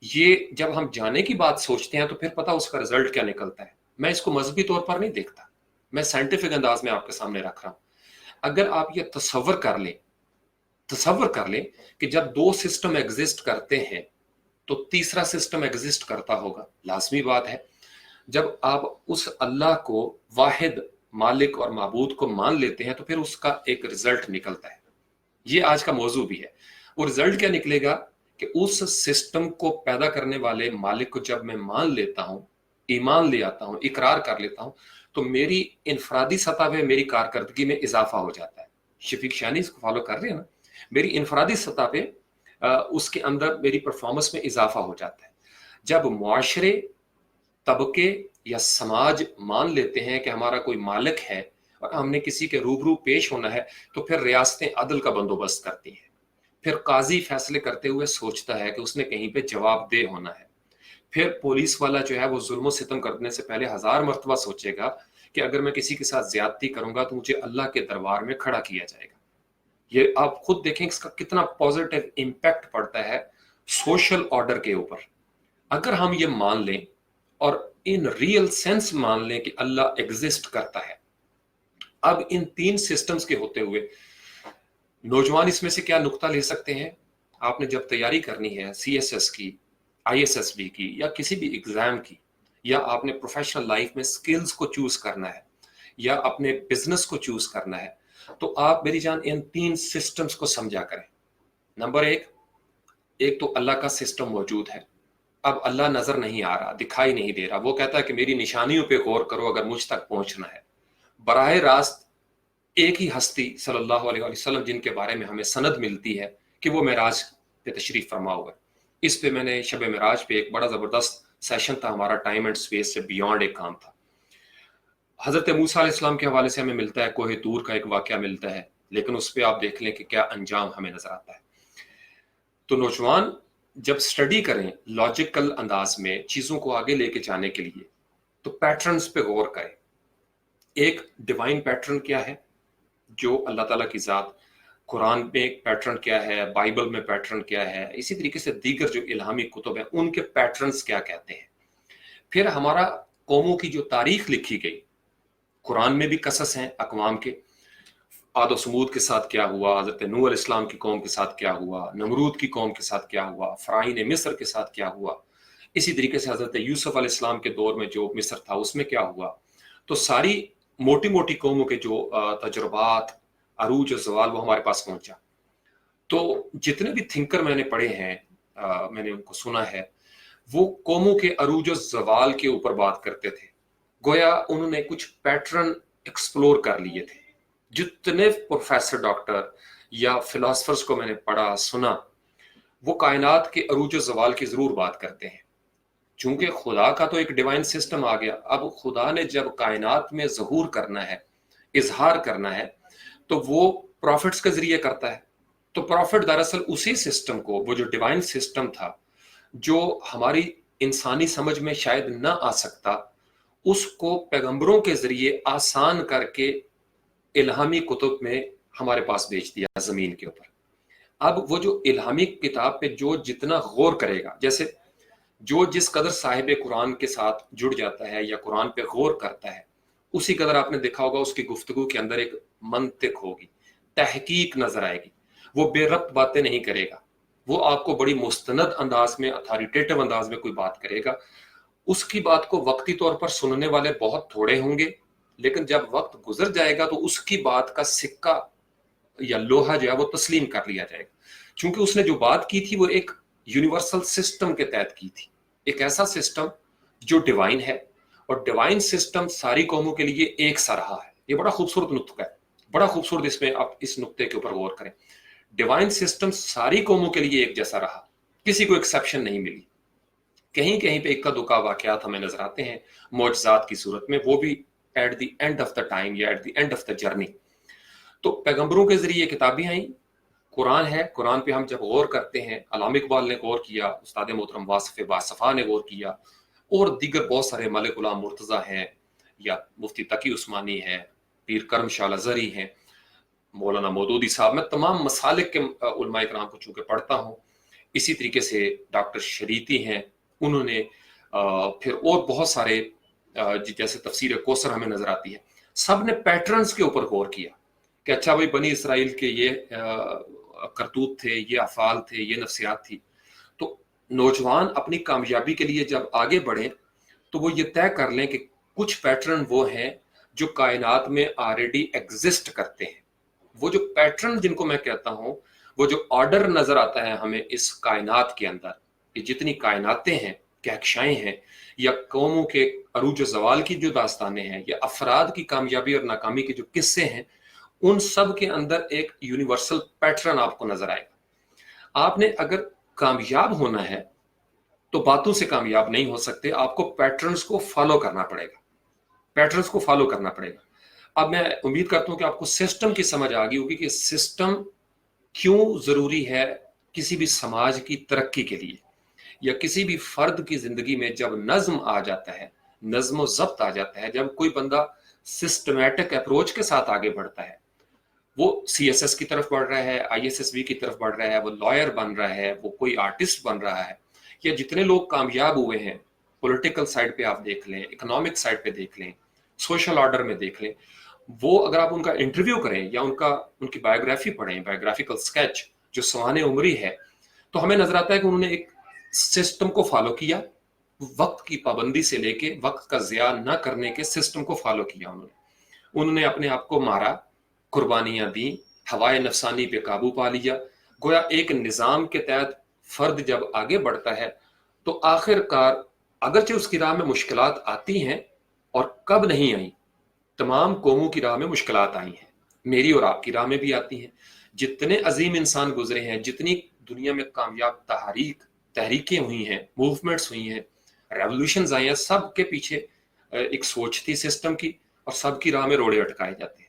ये जब हम जाने की बात सोचते हैं तो फिर पता उसका रिजल्ट क्या निकलता है। मैं इसको मजहबी तौर पर नहीं देखता, मैं साइंटिफिक अंदाज में आपके सामने रख रहा हूं। अगर आप ये तसव्वुर कर लें कि जब दो सिस्टम एग्जिस्ट करते हैं तो तीसरा सिस्टम एग्जिस्ट करता होगा, लाजमी बात है। जब आप उस अल्लाह को वाहिद मालिक और माबूद को मान लेते हैं तो फिर उसका एक रिजल्ट निकलता है। ये आज का मौजू भी है। वो रिजल्ट क्या निकलेगा कि उस सिस्टम को पैदा करने वाले मालिक को जब मैं मान लेता हूं, ईमान ले आता हूं, इकरार कर लेता हूं, तो मेरी इनफरादी सतह पे मेरी कारकर्दगी में इजाफा हो जाता है। शफीक शानी इसको फॉलो कर रहे हैं ना? मेरी इनफरादी सतह पे उसके अंदर मेरी परफॉर्मेंस में इजाफा हो जाता है। जब मुआशरे, तबके या समाज मान लेते हैं कि हमारा कोई मालिक है और हमने किसी के रूबरू पेश होना है, तो फिर रियासतें अदल का बंदोबस्त करती हैं। फिर काजी फैसले करते हुए सोचता है कि उसने कहीं पे जवाबदेह होना है। फिर पुलिस वाला जो है वो जुल्म सितम करने से पहले 1000 मरतबा सोचेगा कि अगर मैं किसी के साथ ज्यादती करूंगा तो मुझे अल्लाह के दरबार में खड़ा किया जाएगा। ये आप खुद देखें इसका कितना पॉजिटिव इम्पैक्ट पड़ता है सोशल ऑर्डर के ऊपर। अगर हम ये मान लें और इन रियल सेंस मान लें कि अल्लाह एग्जिस्ट करता है, अब इन तीन सिस्टम्स के होते हुए नौजवान इसमें से क्या नुक्ता ले सकते हैं? आपने जब तैयारी करनी है सीएसएस की, आईएसएसबी की, या किसी भी एग्जाम की, या आपने प्रोफेशनल लाइफ में स्किल्स को चूज करना है, या अपने बिजनेस को चूज करना है, तो आप मेरी जान इन तीन सिस्टम्स को समझा करें। नंबर एक तो अल्लाह का सिस्टम मौजूद है। अब अल्लाह नजर नहीं आ रहा, दिखाई नहीं दे रहा। वो कहता है कि मेरी निशानियों पे गौर करो अगर मुझ तक पहुंचना है। बराह रास्त एक ही हस्ती सल्लल्लाहु अलैहि वसल्लम जिनके बारे में हमें सनद मिलती है कि वो मेराज पे तशरीफ फरमा हुआ है। इस पे मैंने शब मेराज पे एक बड़ा जबरदस्त सेशन था हमारा, टाइम एंड स्पेस से बियॉन्ड एक काम था। हजरत मूसा अलैहिस्सलाम के हवाले से हमें मिलता है, कोहे तूर का एक वाकया मिलता है, लेकिन उस पर आप देख लें कि क्या अंजाम हमें नजर आता है। तो नौजवान जब स्टडी करें लॉजिकल अंदाज में चीजों को आगे लेके जाने के लिए, तो पैटर्न्स पे गौर करें। एक डिवाइन पैटर्न क्या है जो अल्लाह ताला की जात قرآن میں ایک پیٹرن کیا ہے، بائبل میں پیٹرن کیا ہے، اسی طریقے سے دیگر جو الہامی کتب ہیں ان کے پیٹرنز کیا کہتے ہیں۔ پھر ہمارا قوموں کی جو تاریخ لکھی گئی، قرآن میں بھی قصص ہیں اقوام کے، عاد و سمود کے ساتھ کیا ہوا، حضرت نوح علیہ السلام کی قوم کے ساتھ کیا ہوا، نمرود کی قوم کے ساتھ کیا ہوا، فرعون مصر کے ساتھ کیا ہوا، اسی طریقے سے حضرت یوسف علیہ السلام کے دور میں جو مصر تھا اس میں کیا ہوا۔ تو ساری موٹی موٹی قوموں کے جو تجربات، عروج و زوال، وہ ہمارے پاس پہنچا۔ تو جتنے بھی تھنکر میں نے پڑھے ہیں، میں نے ان کو سنا ہے، وہ قوموں کے عروج و زوال کے اوپر بات کرتے تھے، گویا انہوں نے کچھ پیٹرن ایکسپلور کر لیے تھے۔ جتنے پروفیسر، ڈاکٹر یا فلاسفرز کو میں نے پڑھا سنا، وہ کائنات کے عروج و زوال کی ضرور بات کرتے ہیں۔ چونکہ خدا کا تو ایک ڈیوائن سسٹم آ گیا، اب خدا نے جب کائنات میں ظہور کرنا ہے، اظہار کرنا ہے، تو وہ پروفٹس کے ذریعے کرتا ہے۔ تو پروفٹ دراصل اسی سسٹم کو، وہ جو ڈیوائن سسٹم تھا جو ہماری انسانی سمجھ میں شاید نہ آ سکتا، اس کو پیغمبروں کے ذریعے آسان کر کے الہامی کتب میں ہمارے پاس بھیج دیا زمین کے اوپر۔ اب وہ جو الہامی کتاب پہ جو جتنا غور کرے گا، جیسے جو جس قدر صاحب قرآن کے ساتھ جڑ جاتا ہے یا قرآن پہ غور کرتا ہے، اسی قدر آپ نے دیکھا ہوگا اس کی گفتگو کے اندر ایک منطق ہوگی، تحقیق نظر آئے گی۔ وہ بے ربط باتیں نہیں کرے گا، وہ آپ کو بڑی مستند انداز میں، اتھارٹیٹو انداز میں کوئی بات کرے گا۔ اس کی بات کو وقتی طور پر سننے والے بہت تھوڑے ہوں گے، لیکن جب وقت گزر جائے گا تو اس کی بات کا سکہ یا لوہا جو ہے وہ تسلیم کر لیا جائے گا، چونکہ اس نے جو بات کی تھی وہ ایک یونیورسل سسٹم کے تحت کی تھی، ایک ایسا سسٹم جو ڈیوائن ہے، اور ڈیوائن سسٹم ساری قوموں کے لیے ایک سا رہا ہے۔ یہ بڑا خوبصورت نقطہ ہے، بڑا خوبصورت، اس میں آپ اس نقطے کے اوپر غور کریں۔ ڈیوائن سسٹم ساری قوموں کے لیے ایک جیسا رہا، کسی کو ایکسیپشن نہیں ملی۔ کہیں کہیں پہ اکا دکا واقعات ہمیں نظر آتے ہیں معجزات کی صورت میں، وہ بھی at the end of the time یا at the end of the journey. تو پیغمبروں کے ذریعے کتابیں آئیں، قرآن ہے، قرآن پہ ہم جب غور کرتے ہیں، علامہ اقبال نے غور کیا، استاد محترم واصف باصفا نے غور کیا، اور دیگر بہت سارے، ملک غلام مرتضیٰ ہیں، یا مفتی تقی عثمانی ہے، پیر کرم شاہ ازہری ہیں، مولانا مودودی صاحب، میں تمام مسالک کے علماء کرام کو چونکہ پڑھتا ہوں، اسی طریقے سے ڈاکٹر شریعتی ہیں، انہوں نے پھر اور بہت سارے، جیسے تفسیر کوثر ہمیں نظر آتی ہے، سب نے پیٹرنز کے اوپر غور کیا کہ اچھا بھائی بنی اسرائیل کے یہ کرتوت تھے، یہ افعال تھے، یہ نفسیات تھی۔ تو نوجوان اپنی کامیابی کے لیے جب آگے بڑھیں تو وہ یہ طے کر لیں کہ کچھ پیٹرن وہ ہیں جو کائنات میں آلریڈی ایگزسٹ کرتے ہیں۔ وہ جو پیٹرن جن کو میں کہتا ہوں، وہ جو آرڈر نظر آتا ہے ہمیں اس کائنات کے اندر، کہ جتنی کائناتیں ہیں، کہکشائیں ہیں، یا قوموں کے عروج و زوال کی جو داستانیں ہیں، یا افراد کی کامیابی اور ناکامی کے جو قصے ہیں، ان سب کے اندر ایک یونیورسل پیٹرن آپ کو نظر آئے گا۔ آپ نے اگر کامیاب ہونا ہے تو باتوں سے کامیاب نہیں ہو سکتے، آپ کو پیٹرنز کو فالو کرنا پڑے گا، پیٹرنز کو فالو کرنا پڑے گا۔ اب میں امید کرتا ہوں کہ آپ کو سسٹم کی سمجھ آ گئی ہوگی کہ سسٹم کیوں ضروری ہے کسی بھی سماج کی ترقی کے لیے، یا کسی بھی فرد کی زندگی میں جب نظم آ جاتا ہے، نظم و ضبط آ جاتا ہے، جب کوئی بندہ سسٹمیٹک اپروچ کے ساتھ آگے بڑھتا ہے، وہ سی ایس ایس کی طرف بڑھ رہا ہے، آئی ایس ایس بی کی طرف بڑھ رہا ہے، وہ لائر بن رہا ہے، وہ کوئی آرٹسٹ بن رہا ہے، یا جتنے لوگ کامیاب ہوئے ہیں پولیٹیکل سائڈ پہ آپ دیکھ لیں، اکنامک سائڈ پہ دیکھ لیں، سوشل آرڈر میں دیکھ لیں، وہ اگر آپ ان کا انٹرویو کریں یا ان کی بایوگرافی پڑھیں، بایوگرافیکل سکیچ جو سوانح عمری ہے، تو ہمیں نظر آتا ہے کہ انہوں نے ایک سسٹم کو فالو کیا، وقت کی پابندی سے لے کے وقت کا ضیاع نہ کرنے کے سسٹم کو فالو کیا۔ انہوں نے اپنے آپ کو مارا، قربانیاں دیں، ہوائے نفسانی پہ قابو پا لیا۔ گویا ایک نظام کے تحت فرد جب آگے بڑھتا ہے تو آخر کار، اگرچہ اس کی راہ میں مشکلات آتی ہیں، اور کب نہیں آئیں، تمام قوموں کی راہ میں مشکلات آئی ہیں، میری اور آپ کی راہ میں بھی آتی ہیں۔ جتنے عظیم انسان گزرے ہیں، جتنی دنیا میں کامیاب تحریکیں ہوئی ہیں، موومنٹس ہوئی ہیں، ریولوشنز آئی ہیں، سب کے پیچھے ایک سوچ تھی سسٹم کی، اور سب کی راہ میں روڑے اٹکائے جاتے ہیں۔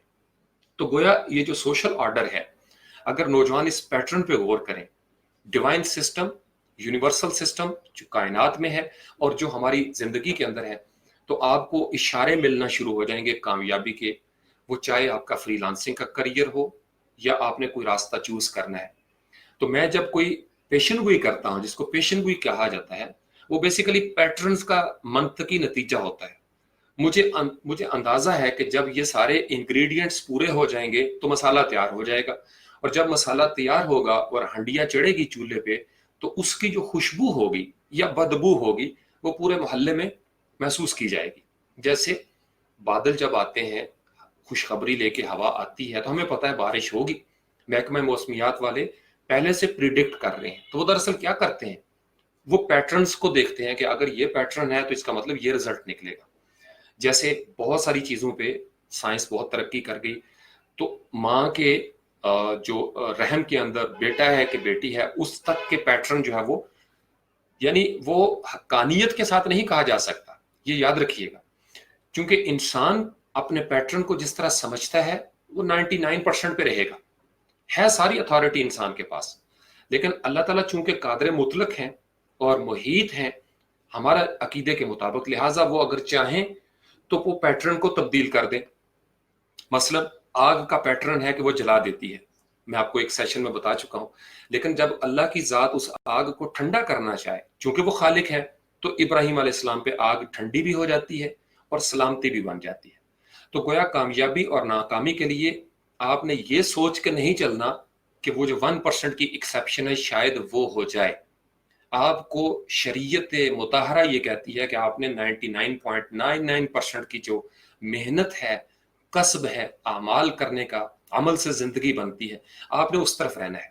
تو گویا یہ جو سوشل آرڈر ہے، اگر نوجوان اس پیٹرن پہ غور کریں، ڈیوائن سسٹم، یونیورسل سسٹم جو کائنات میں ہے اور جو ہماری زندگی کے اندر ہے، تو آپ کو اشارے ملنا شروع ہو جائیں گے کامیابی کے، وہ چاہے آپ کا فری لانسنگ کا کریئر ہو، یا آپ نے کوئی راستہ چوز کرنا ہے. تو میں جب کوئی پیشن گوئی کرتا ہوں، جس کو پیشن گوئی کہا جاتا ہے، وہ بیسیکلی پیٹرنز کا منطقی نتیجہ ہوتا ہے. مجھے اندازہ ہے کہ جب یہ سارے انگریڈینٹس پورے ہو جائیں گے تو مسالہ تیار ہو جائے گا، اور جب مسالہ تیار ہوگا اور ہنڈیاں چڑھے گی چولہے پہ، تو اس کی جو خوشبو ہوگی یا بدبو ہوگی وہ پورے محلے میں محسوس کی جائے گی. جیسے بادل جب آتے ہیں، خوشخبری لے کے ہوا آتی ہے، تو ہمیں پتہ ہے بارش ہوگی. محکمہ موسمیات والے پہلے سے پریڈکٹ کر رہے ہیں. تو وہ دراصل کیا کرتے ہیں، وہ پیٹرنز کو دیکھتے ہیں کہ اگر یہ پیٹرن ہے تو اس کا مطلب یہ رزلٹ نکلے گا. جیسے بہت ساری چیزوں پہ سائنس بہت ترقی کر گئی، تو ماں کے جو رحم کے اندر بیٹا ہے کہ بیٹی ہے، اس تک کے پیٹرن جو ہے وہ، یعنی وہ حقانیت کے ساتھ نہیں کہا جا سکتا. یہ یاد رکھیے گا، کیونکہ انسان اپنے پیٹرن کو جس طرح سمجھتا ہے وہ 99% پہ رہے گا. ہے ساری اتھارٹی انسان کے پاس، لیکن اللہ تعالیٰ چونکہ قادر مطلق ہیں اور محیط ہیں ہمارا عقیدے کے مطابق، لہٰذا وہ اگر چاہیں تو وہ پیٹرن کو تبدیل کر دیں. مثلا آگ کا پیٹرن ہے کہ وہ جلا دیتی ہے، میں آپ کو ایک سیشن میں بتا چکا ہوں. لیکن جب اللہ کی ذات اس آگ کو ٹھنڈا کرنا چاہے، چونکہ وہ خالق ہے، تو ابراہیم علیہ السلام پہ آگ ٹھنڈی بھی ہو جاتی ہے اور سلامتی بھی بن جاتی ہے. تو گویا کامیابی اور ناکامی کے لیے آپ نے یہ سوچ کے نہیں چلنا کہ وہ جو 1% کی ایکسیپشن ہے شاید وہ ہو جائے. آپ کو شریعت مطہرہ یہ کہتی ہے کہ آپ نے 99.99% کی جو محنت ہے، کسب ہے، اعمال کرنے کا، عمل سے زندگی بنتی ہے، آپ نے اس طرف رہنا ہے.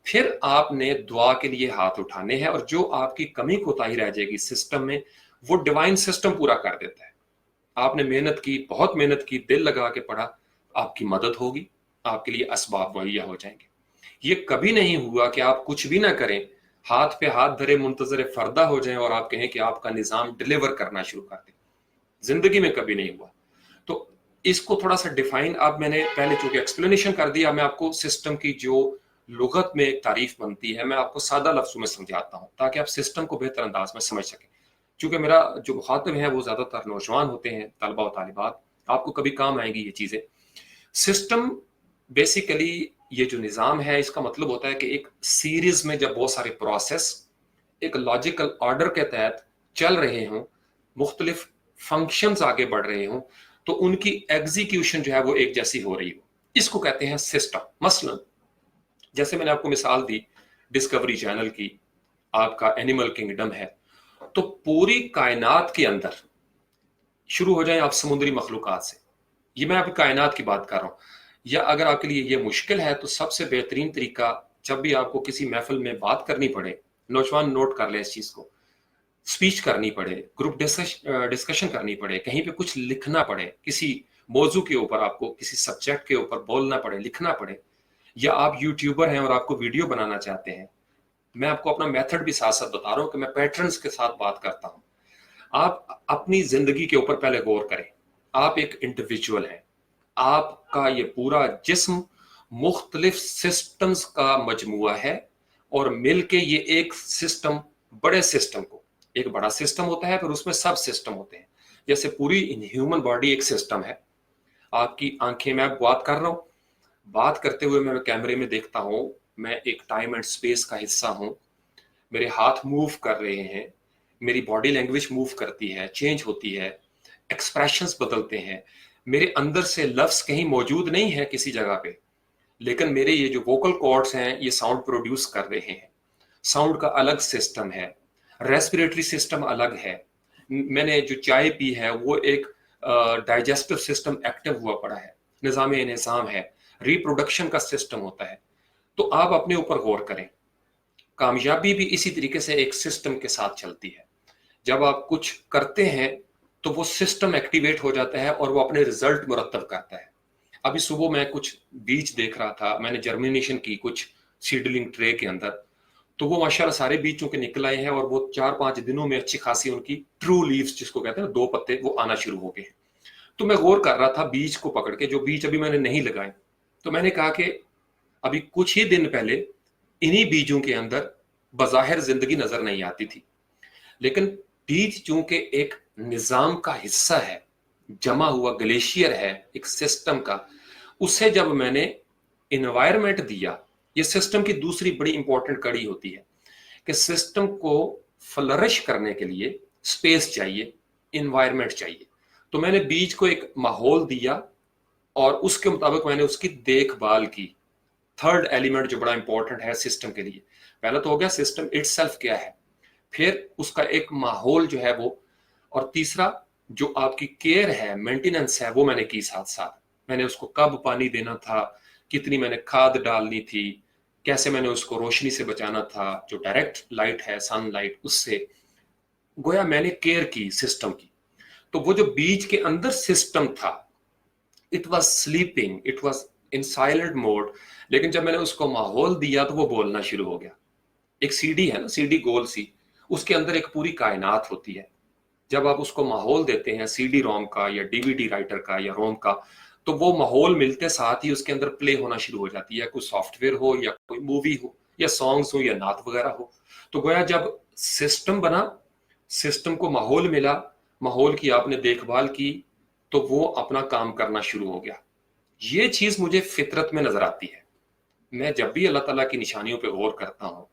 پھر آپ نے دعا کے لیے ہاتھ اٹھانے ہیں، اور جو آپ کی کمی کوتاہی رہ جائے گی سسٹم میں، وہ ڈیوائن سسٹم پورا کر دیتا ہے. آپ نے محنت کی، بہت محنت کی، دل لگا کے پڑھا، آپ کی مدد ہوگی، آپ کے لیے اسباب مہیا ہو جائیں گے. یہ کبھی نہیں ہوا کہ آپ کچھ بھی نہ کریں، ہاتھ پہ ہاتھ دھرے منتظر فردہ ہو جائیں اور آپ کہیں کہ آپ کا نظام ڈیلیور کرنا شروع کر دیں. زندگی میں کبھی نہیں ہوا. تو اس کو تھوڑا سا ڈیفائن، اب میں نے پہلے چونکہ ایکسپلینیشن کر دیا، میں آپ کو سسٹم کی جو لغت میں ایک تعریف بنتی ہے میں آپ کو سادہ لفظوں میں سمجھاتا ہوں تاکہ آپ سسٹم کو بہتر انداز میں سمجھ سکیں. چونکہ میرا جو مخاطب ہے وہ زیادہ تر نوجوان ہوتے ہیں، طلبہ و طالبات، آپ کو کبھی کام آئیں گی یہ چیزیں. سسٹم بیسیکلی یہ جو نظام ہے، اس کا مطلب ہوتا ہے کہ ایک سیریز میں جب بہت سارے پروسیس ایک لاجیکل آرڈر کے تحت چل رہے ہوں، مختلف فنکشنز آگے بڑھ رہے ہوں، تو ان کی ایگزیکیوشن جو ہے وہ ایک جیسی ہو رہی ہو، اس کو کہتے ہیں سسٹم. مثلا جیسے میں نے آپ کو مثال دی ڈسکوری چینل کی، آپ کا اینیمل کنگڈم ہے، تو پوری کائنات کے اندر شروع ہو جائیں آپ سمندری مخلوقات سے، یہ میں آپ کی کائنات کی بات کر رہا ہوں. یا اگر آپ کے لیے یہ مشکل ہے تو سب سے بہترین طریقہ، جب بھی آپ کو کسی محفل میں بات کرنی پڑے، نوجوان نوٹ کر لیں اس چیز کو، سپیچ کرنی پڑے، گروپ ڈسکشن کرنی پڑے، کہیں پہ کچھ لکھنا پڑے، کسی موضوع کے اوپر آپ کو کسی سبجیکٹ کے اوپر بولنا پڑے، لکھنا پڑے، یا آپ یوٹیوبر ہیں اور آپ کو ویڈیو بنانا چاہتے ہیں، میں آپ کو اپنا میتھڈ بھی ساتھ ساتھ بتا رہا ہوں کہ میں پیٹرنز کے ساتھ بات کرتا ہوں. آپ اپنی زندگی کے اوپر پہلے غور کریں. آپ ایک انڈیویجول ہیں، آپ کا یہ پورا جسم مختلف سسٹمز کا مجموعہ ہے، اور مل کے یہ ایک سسٹم، بڑے سسٹم کو، ایک بڑا سسٹم ہوتا ہے، پھر اس میں سب سسٹم ہوتے ہیں. جیسے پوری ہیومن باڈی ایک سسٹم ہے. آپ کی آنکھیں، میں بات کر رہا ہوں، بات کرتے ہوئے میں کیمرے میں دیکھتا ہوں، میں ایک ٹائم اینڈ سپیس کا حصہ ہوں، میرے ہاتھ موو کر رہے ہیں، میری باڈی لینگویج موو کرتی ہے، چینج ہوتی ہے، ایکسپریشنز بدلتے ہیں. میرے اندر سے لفظ کہیں موجود نہیں ہے کسی جگہ پہ، لیکن میرے یہ جو ووکل کارڈز ہیں یہ ساؤنڈ پروڈیوس کر رہے ہیں. ساؤنڈ کا الگ سسٹم ہے، ریسپریٹری سسٹم الگ ہے. میں نے جو چائے پی ہے وہ ایک ڈائجسٹو سسٹم ایکٹیو ہوا پڑا ہے، نظام انہضام ہے، ریپروڈکشن کا سسٹم ہوتا ہے. تو آپ اپنے اوپر غور کریں. کامیابی بھی اسی طریقے سے ایک سسٹم کے ساتھ چلتی ہے. جب آپ کچھ کرتے ہیں تو وہ سسٹم ایکٹیویٹ ہو جاتا ہے اور وہ اپنے رزلٹ مرتب کرتا ہے. ابھی صبح میں کچھ بیج دیکھ رہا تھا، میں نے جرمینیشن کی کچھ سیڈلنگ ٹرے کے اندر، تو وہ ماشاءاللہ سارے بیج چونکہ نکل آئے ہیں، اور وہ 4-5 دنوں میں اچھی خاصی ان کی ٹرو لیوز جس کو کہتے ہیں 2 پتے، وہ آنا شروع ہو گئے. تو میں غور کر رہا تھا بیج کو پکڑ کے، جو بیج ابھی میں نے نہیں لگائے. تو میں نے کہا کہ ابھی کچھ ہی دن پہلے انہی بیجوں کے اندر بظاہر زندگی نظر نہیں آتی تھی، لیکن بیج چونکہ ایک نظام کا حصہ ہے، جمع ہوا گلیشیئر ہے ایک سسٹم کا، اسے جب میں نے इन्वायरमेंट दिया। ये सिस्टम की दूसरी बड़ी इंपॉर्टेंट कड़ी होती है कि सिस्टम को फ्लरिश करने के लिए स्पेस चाहिए, इन्वायरमेंट चाहिए। तो मैंने बीज को एक माहौल दिया और उसके मुताबिक मैंने उसकी देखभाल की। थर्ड एलिमेंट जो बड़ा इंपॉर्टेंट है सिस्टम के लिए, पहला तो हो गया सिस्टम इटसेल्फ क्या है, फिर उसका एक माहौल जो है वो, और तीसरा जो आपकी केयर है, मेंटेनेंस है, वो मैंने की साथ साथ। मैंने उसको कब पानी देना था, कितनी मैंने खाद डालनी थी, कैसे मैंने उसको रोशनी से बचाना था, जो डायरेक्ट लाइट है सनलाइट उससे, गोया मैंने केयर की सिस्टम की। तो वो जो बीज के अंदर सिस्टम था, it was sleeping, it was in silent mode, लेकिन जब मैंने उसको माहौल दिया तो वो बोलना शुरू हो गया। एक सीडी है ना, सीडी गोल सी, उसके अंदर एक पूरी कायनात होती है। जब आप उसको माहौल देते हैं सीडी रोम का या डीवीडी राइटर का या रोम का, तो वो माहौल मिलते साथ ही उसके अंदर प्ले होना शुरू हो जाती है, कोई सॉफ्टवेयर हो या कोई मूवी हो या सॉन्ग्स हो या नात वगैरह हो। तो गोया जब सिस्टम बना, सिस्टम को माहौल मिला, माहौल की आपने देखभाल की, तो वो अपना काम करना शुरू हो गया। ये चीज मुझे फितरत में नजर आती है। मैं जब भी अल्लाह ताला की निशानियों पे गौर करता हूँ,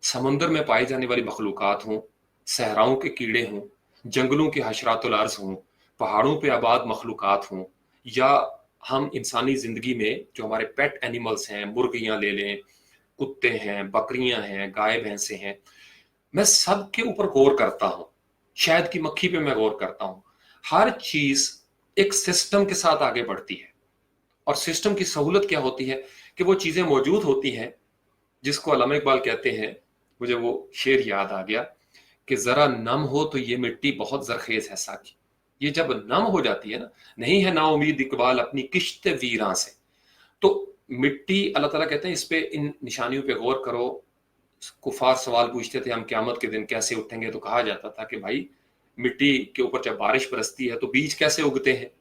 समंदर में पाई जाने वाली मखलूकात हों, सहराओं के कीड़े हों, जंगलों के हशरातुल अर्ज़ हों, पहाड़ों पे आबाद मखलूकात हों, या हम इंसानी ज़िंदगी में जो हमारे पेट एनिमल्स हैं, मुर्गियाँ ले लें, कुत्ते हैं, बकरियाँ हैं, गाय भैंसे हैं, मैं सब के ऊपर गौर करता हूँ। शहद की मक्खी पे मैं गौर करता हूँ। हर चीज़ एक सिस्टम के साथ आगे बढ़ती है, और सिस्टम की सहूलत क्या होती है कि वो चीज़ें मौजूद होती हैं जिसको अल्लामा इकबाल कहते हैं, मुझे वो शेर याद आ गया कि जरा नम हो तो ये मिट्टी बहुत जरखेज है साकी। ये जब नम हो जाती है ना, नहीं है ना उम्मीद इकबाल अपनी किश्त वीरां से, तो मिट्टी, अल्लाह ताला कहते हैं इस पे, इन निशानियों पे गौर करो। कुफार सवाल पूछते थे हम क्यामत के दिन कैसे उठेंगे, तो कहा जाता था कि भाई मिट्टी के ऊपर जब बारिश बरसती है तो बीज कैसे उगते हैं।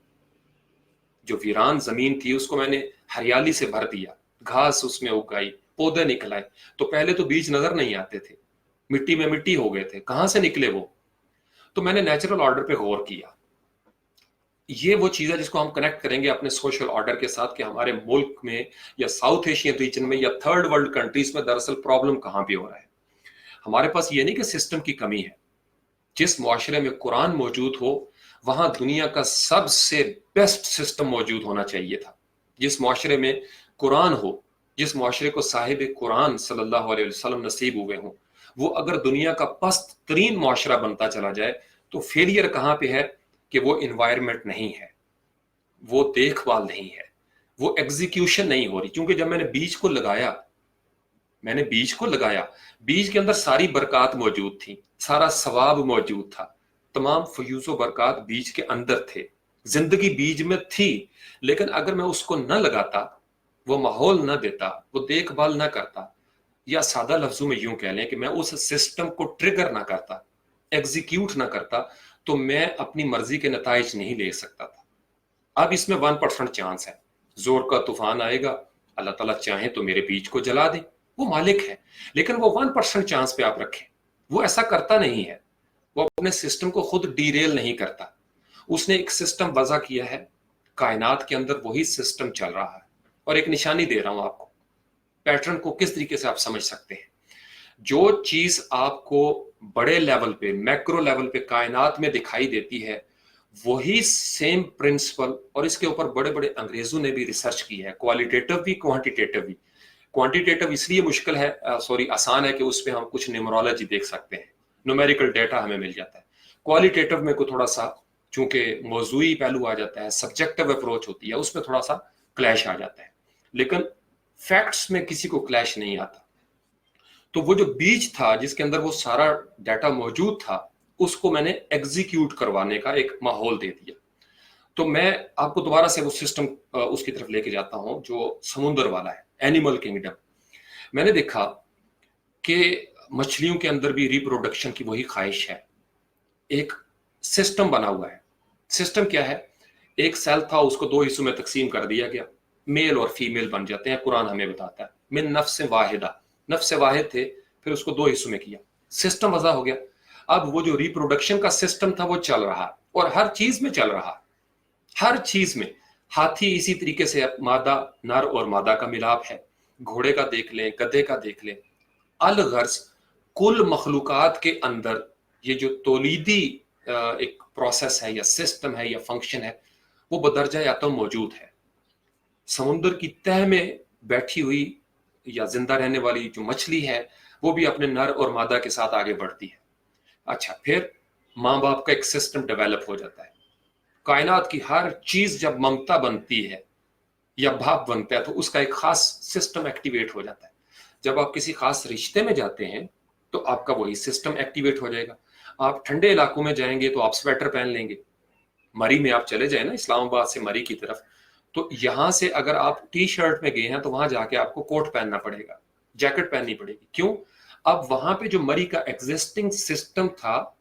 जो वीरान जमीन थी उसको मैंने हरियाली से भर दिया, घास उसमें उगाई, पौधे निकल आए। तो पहले तो बीज नजर नहीं आते थे, मिट्टी में मिट्टी हो गए थे, कहां से निकले वो। तो मैंने नेचुरल ऑर्डर पे गौर किया। ये वो चीज है जिसको हम कनेक्ट करेंगे अपने सोशल ऑर्डर के साथ कि हमारे मुल्क में या साउथ एशियन रीजन में या थर्ड वर्ल्ड कंट्रीज में दरअसल प्रॉब्लम कहां पे हो रहा है। हमारे पास ये नहीं कि सिस्टम की कमी है। जिस मुआशरे में कुरान मौजूद हो, वहां दुनिया का सबसे बेस्ट सिस्टम मौजूद होना चाहिए था। जिस मुआशरे में कुरान हो, जिस मुआशरे को साहिब कुरान सल्लल्लाहु अलैहि वसल्लम नसीब हुए हों, वो अगर दुनिया का पस्त तरीन मुआशरा बनता चला जाए, तो फेलियर कहाँ पे है कि वो इन्वायरमेंट नहीं है, वो देखभाल नहीं है, वो एग्जीक्यूशन नहीं हो रही। क्योंकि जब मैंने बीज को लगाया, बीज के अंदर सारी बरकत मौजूद थी, सारा सवाब मौजूद था, तमाम फयूज़ो बरकत बीज के अंदर थे, जिंदगी बीज में थी। लेकिन अगर मैं उसको न लगाता, वो माहौल न देता, वो देखभाल न करता, या सादा लफ्जों में यूं कह लें कि मैं उस सिस्टम को ट्रिगर ना करता, एग्जीक्यूट ना करता, तो मैं अपनी मर्जी के नताइज नहीं ले सकता था। अब इसमें 1% चांस है, जोर का तूफान आएगा, अल्लाह ताला चाहे तो मेरे बीज को जला दे, वो मालिक है। लेकिन वो 1% चांस पे आप रखें, वो ऐसा करता नहीं है। वो अपने सिस्टम को खुद डीरेल नहीं करता। उसने एक सिस्टम वजह किया है, कायनात के अंदर वही सिस्टम चल रहा है। और एक निशानी दे रहा हूं आपको, पैटर्न को किस तरीके से आप समझ सकते हैं। जो चीज आपको बड़े लेवल पे, मैक्रो लेवल पे कायनात में दिखाई देती है, वही सेम प्रिंसिपल, और इसके ऊपर बड़े बड़े अंग्रेजों ने भी रिसर्च की है, क्वालिटेटिव भी क्वांटिटेटिव भी। क्वांटिटेटिव इसलिए मुश्किल है, सॉरी आसान है कि उस पर हम कुछ न्यूमरोलॉजी देख सकते हैं, न्यूमेरिकल डेटा हमें मिल जाता है। क्वालिटेटिव में को थोड़ा सा, चूंकि मौजूई पहलू आ जाता है, सब्जेक्टिव अप्रोच होती है, उसमें थोड़ा सा क्लैश आ जाता है। लेकिन फैक्ट्स में किसी को क्लैश नहीं आता। तो वो जो बीज था जिसके अंदर वो सारा डाटा मौजूद था, उसको मैंने एग्जीक्यूट करवाने का एक माहौल दे दिया। तो मैं आपको दोबारा से वो सिस्टम उसकी तरफ लेके जाता हूं जो समुद्र वाला है, एनिमल किंगडम। मैंने देखा कि मछलियों के अंदर भी रिप्रोडक्शन की वही ख्वाहिश है। एक सिस्टम बना हुआ है। सिस्टम क्या है? एक सेल था, उसको दो हिस्सों में तकसीम कर दिया गया, मेल और फीमेल बन जाते हैं, कुरान हमें बताता है। मिन नफ्स वाहिदा, नफ्स वाहिद थे, फिर उसको दो हिस्सों में किया, सिस्टम वजह हो गया। अब वो जो रिप्रोडक्शन का सिस्टम था वो चल रहा है, और हर चीज में चल रहा है, हर चीज में। हाथी इसी तरीके से मादा, नर और मादा का मिलाप है। घोड़े का देख लें, गधे का देख लें। अलगर्ज कुल मखलूकात के अंदर ये जो तौलीदी एक प्रोसेस है या सिस्टम है या फंक्शन है, वो बदरजा आतम मौजूद है। समुद्र की तह में बैठी हुई या जिंदा रहने वाली जो मछली है, वो भी अपने नर और मादा के साथ आगे बढ़ती है। अच्छा, फिर माँ बाप का एक सिस्टम डेवलप हो जाता है। कायनात की हर चीज जब ममता बनती है या भाप बनता है, तो उसका एक खास सिस्टम एक्टिवेट हो जाता है। जब आप किसी खास रिश्ते में जाते हैं तो आपका वही सिस्टम एक्टिवेट हो जाएगा। आप ठंडे इलाकों में जाएंगे तो आप स्वेटर पहन लेंगे। मरी में आप चले जाए ना, इस्लामाबाद से मरी की तरफ, तो यहां से अगर आप टी शर्ट में गए हैं तो वहां जाके आपको कोट पहनना पड़ेगा, जैकेट पहननी पड़ेगी। क्यों? अब वहां पे जो मरी का एग्जिस्टिंग सिस्टम था,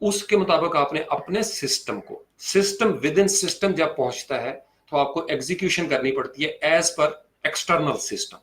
उसके मुताबिक आपने अपने सिस्टम को, सिस्टम विद इन सिस्टम जब पहुंचता है तो आपको एग्जीक्यूशन करनी पड़ती है एज पर एक्सटर्नल सिस्टम।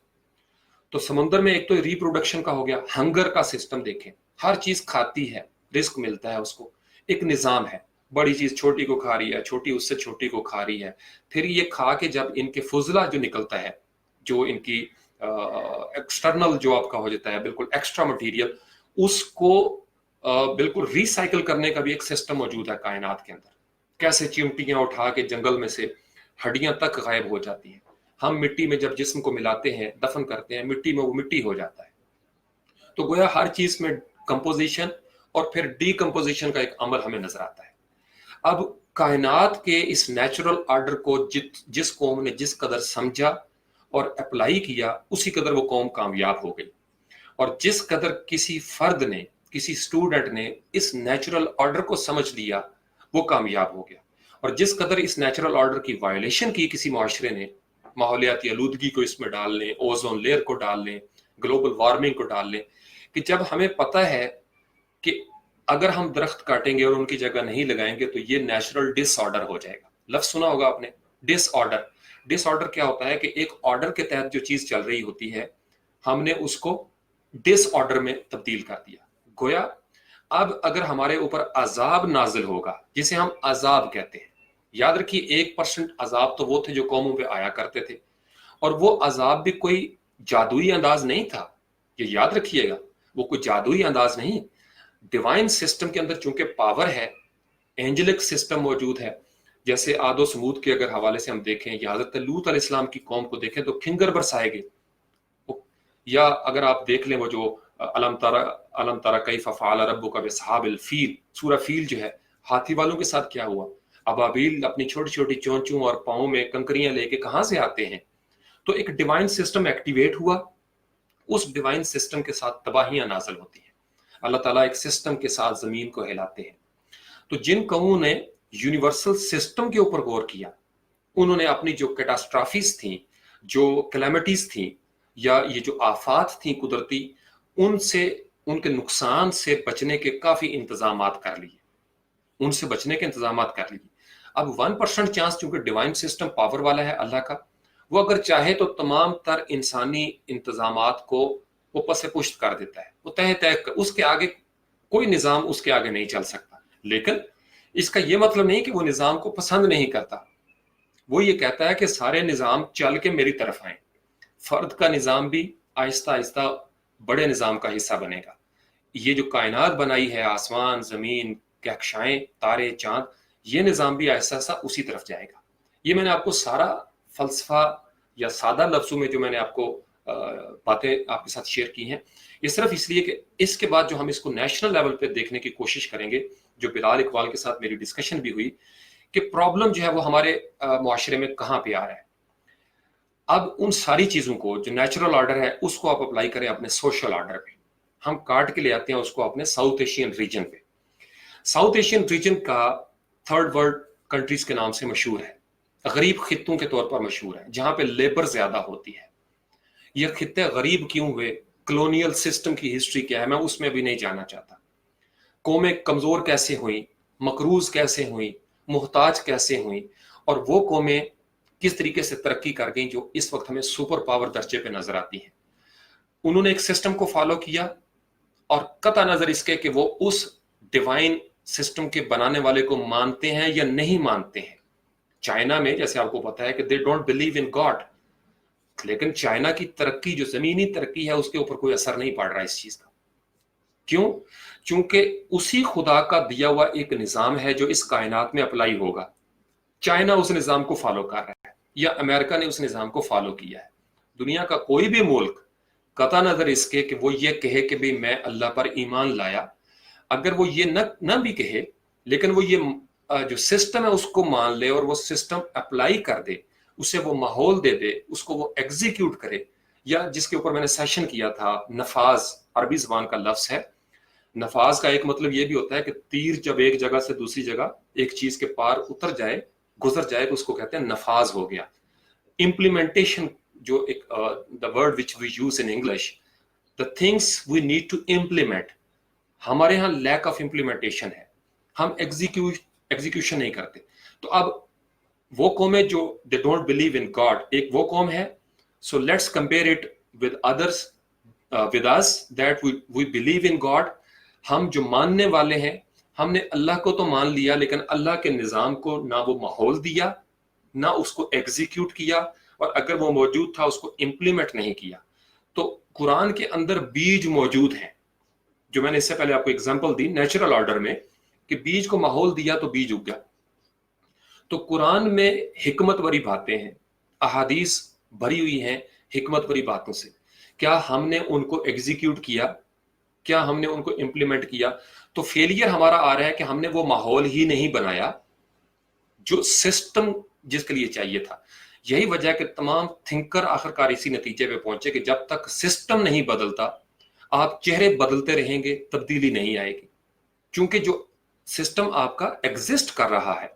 तो समुद्र में एक तो रिप्रोडक्शन का हो गया, हंगर का सिस्टम देखें, हर चीज खाती है, रिस्क मिलता है उसको, एक निजाम है। बड़ी चीज छोटी को खा रही है, छोटी उससे छोटी को खा रही है। फिर ये खा के जब इनके फुजला जो निकलता है, जो इनकी एक्सटर्नल जो आपका हो जाता है बिल्कुल एक्स्ट्रा मटेरियल, उसको बिल्कुल रिसाइकल करने का भी एक सिस्टम मौजूद है कायनात के अंदर। कैसे चिमटियां उठा के जंगल में से हड्डियां तक गायब हो जाती हैं। हम मिट्टी में जब जिस्म को मिलाते हैं, दफन करते हैं, मिट्टी में वो मिट्टी हो जाता है। तो गोया हर चीज में कंपोजिशन और फिर डीकंपोजिशन का एक अमल हमें नजर आता है। अब कायनात के इस नेचुरल ऑर्डर को जिस कौम ने जिस कदर समझा और अप्लाई किया, उसी कदर वो कौम कामयाब हो गई। और जिस कदर किसी फर्द ने, किसी स्टूडेंट ने इस नेचुरल ऑर्डर को समझ लिया, वो कामयाब हो गया। और जिस कदर इस नेचुरल ऑर्डर की वायलेशन की किसी मुआशरे ने, माहौलियाती आलूदगी को इसमें डाल लें, ओजोन लेयर को डाल लें, ग्लोबल वार्मिंग को डाल लें, कि जब हमें पता है कि अगर हम दरख्त काटेंगे और उनकी जगह नहीं लगाएंगे तो ये नेचुरल डिसऑर्डर हो जाएगा। लफ्ज सुना होगा आपने, डिसऑर्डर। डिसऑर्डर क्या होता है कि एक ऑर्डर के तहत जो चीज चल रही होती है, हमने उसको डिसऑर्डर में तब्दील कर दिया। गोया अब अगर हमारे ऊपर अजाब नाजिल होगा, जिसे हम अजाब कहते हैं, याद रखिए 1% अजाब तो वो थे जो कौमों पे आया करते थे, और वो अजाब भी कोई जादुई अंदाज नहीं था, ये याद रखिएगा। वो कोई जादुई अंदाज नहीं। डिवाइन सिस्टम के अंदर चूंकि पावर है, एंजेलिक सिस्टम मौजूद है। जैसे आदो समूद के अगर हवाले से हम देखें, या हजरत लूत अलैहिस्सलाम की कौम को देखें तो खिंगर बरसाएंगे। या अगर आप देख लें वो जो अलम तरा कैफ फ़अल रब्बुका बिअस्हाबिल फील, सूरह फील जो है, हाथी वालों के साथ क्या हुआ। अबाबील अपनी छोटी छोटी चोंचों और पाँव में कंकरियां लेके कहाँ से आते हैं। तो एक डिवाइन सिस्टम एक्टिवेट हुआ, उस डिवाइन सिस्टम के साथ तबाहियां नाज़िल होती हैं। अल्लाह ताला एक सिस्टम के साथ जमीन को हिलाते हैं। तो जिन कौमों ने यूनिवर्सल सिस्टम के ऊपर गौर किया, उन्होंने अपनी जो कैटास्ट्रॉफीज थी, जो कैलेमिटीज थी, या ये जो आफात थी कुदरती, उनसे, उनके नुकसान से बचने के काफी इंतजामात कर लिए, उनसे बचने के इंतजामात कर लिए। अब 1% चांस, चूंकि डिवाइन सिस्टम पावर वाला है अल्लाह का, वो अगर चाहे तो तमाम तर इंसानी इंतजामात को ऊपर से पुष्ट कर देता है। वो तय तय उसके आगे कोई निज़ाम उसके आगे नहीं चल सकता। लेकिन इसका ये मतलब नहीं कि वो निज़ाम को पसंद नहीं करता। वो ये कहता है कि सारे निज़ाम चल के मेरी तरफ आए। फर्द का निज़ाम भी आहिस्ता आहिस्ता बड़े निज़ाम का हिस्सा बनेगा। ये जो कायनात बनाई है, आसमान, ज़मीन, कहकशाएं, तारे, चांद, ये निज़ाम भी आहिस्ता आहिस्ता उसी तरफ जाएगा। ये मैंने आपको सारा फलसफा या सादा लफ्ज़ों में जो मैंने आपको बातें आपके साथ शेयर की हैं, ये सिर्फ इसलिए कि इसके बाद जो हम इसको नेशनल लेवल पे देखने की कोशिश करेंगे, जो बिलाल इकबाल के साथ मेरी डिस्कशन भी हुई, कि प्रॉब्लम जो है वो हमारे मुआशरे में कहाँ पे आ रहा है। अब उन सारी चीज़ों को, जो नेचुरल ऑर्डर है, उसको आप अप्लाई करें अपने सोशल ऑर्डर पे। हम काट के ले आते हैं उसको अपने साउथ एशियन रीजन पे। साउथ एशियन रीजन का थर्ड वर्ल्ड कंट्रीज के नाम से मशहूर है, गरीब खित्तों के तौर पर मशहूर है, जहां पे लेबर ज्यादा होती है। ये खित्ते गरीब क्यों हुए, कॉलोनियल सिस्टम की हिस्ट्री क्या है, मैं उसमें भी नहीं जाना चाहता। कौमें कमजोर कैसे हुई, मकरूज कैसे हुई, मुहताज कैसे हुई, और वो कौमें किस तरीके से तरक्की कर गई जो इस वक्त हमें सुपर पावर दर्जे पे नजर आती हैं। उन्होंने एक सिस्टम को फॉलो किया, और कता नजर इसके कि वो उस डिवाइन सिस्टम के बनाने वाले को मानते हैं या नहीं मानते हैं, चाइना में जैसे आपको पता है कि दे डोंट बिलीव इन गॉड, लेकिन चाइना की तरक्की जो जमीनी तरक्की है उसके ऊपर कोई असर नहीं पड़ रहा इस चीज का। क्यों? क्योंकि उसी खुदा का दिया हुआ एक निजाम है जो इस कायनात में अप्लाई होगा। चाइना उस निजाम को फॉलो कर रहा है या अमेरिका ने उस निजाम को फॉलो किया है। दुनिया का कोई भी मुल्क कता नजर इसके कि वो ये कहे कि भाई मैं अल्लाह पर ईमान लाया, अगर वो ये न भी कहे, लेकिन वो ये जो सिस्टम है उसको मान ले और वो सिस्टम अप्लाई कर दे, उसे वो माहौल दे दे, उसको वो एग्जीक्यूट करे, या जिसके ऊपर मैंने सेशन किया था, नफाज अरबी जबान का लफ्ज है। नफाज का एक मतलब ये भी होता है कि तीर जब एक जगह से दूसरी जगह एक चीज के पार उतर जाए, गुजर जाए, तो उसको कहते हैं नफाज हो गया। इम्प्लीमेंटेशन जो एक the word which we use in English, the things we need to implement, हमारे यहाँ लैक ऑफ इम्प्लीमेंटेशन है, हम एग्जीक्यूशन नहीं करते। तो अब वो कौम है जो they don't believe in God, एक वो कौम है। So let's compare it with others, with us that we believe in God. हम जो मानने वाले हैं, हमने अल्लाह को तो मान लिया, लेकिन अल्लाह के निज़ाम को ना वो माहौल दिया, ना उसको एग्जीक्यूट किया, और अगर वो मौजूद था उसको इम्प्लीमेंट नहीं किया। तो कुरान के अंदर बीज मौजूद हैं, जो मैंने इससे पहले आपको एग्जांपल दी नेचुरल ऑर्डर में, कि बीज को माहौल दिया तो बीज उग गया। तो कुरान में हिकमत भरी बातें हैं, अहादीस भरी हुई हैं हिकमत भरी बातों से। क्या हमने उनको एग्जीक्यूट किया? क्या हमने उनको इम्प्लीमेंट किया? तो फेलियर हमारा आ रहा है कि हमने वो माहौल ही नहीं बनाया जो सिस्टम जिसके लिए चाहिए था। यही वजह है कि तमाम थिंकर आखिरकार इसी नतीजे पे पहुंचे कि जब तक सिस्टम नहीं बदलता, आप चेहरे बदलते रहेंगे, तब्दीली नहीं आएगी, क्योंकि जो सिस्टम आपका एग्जिस्ट कर रहा है।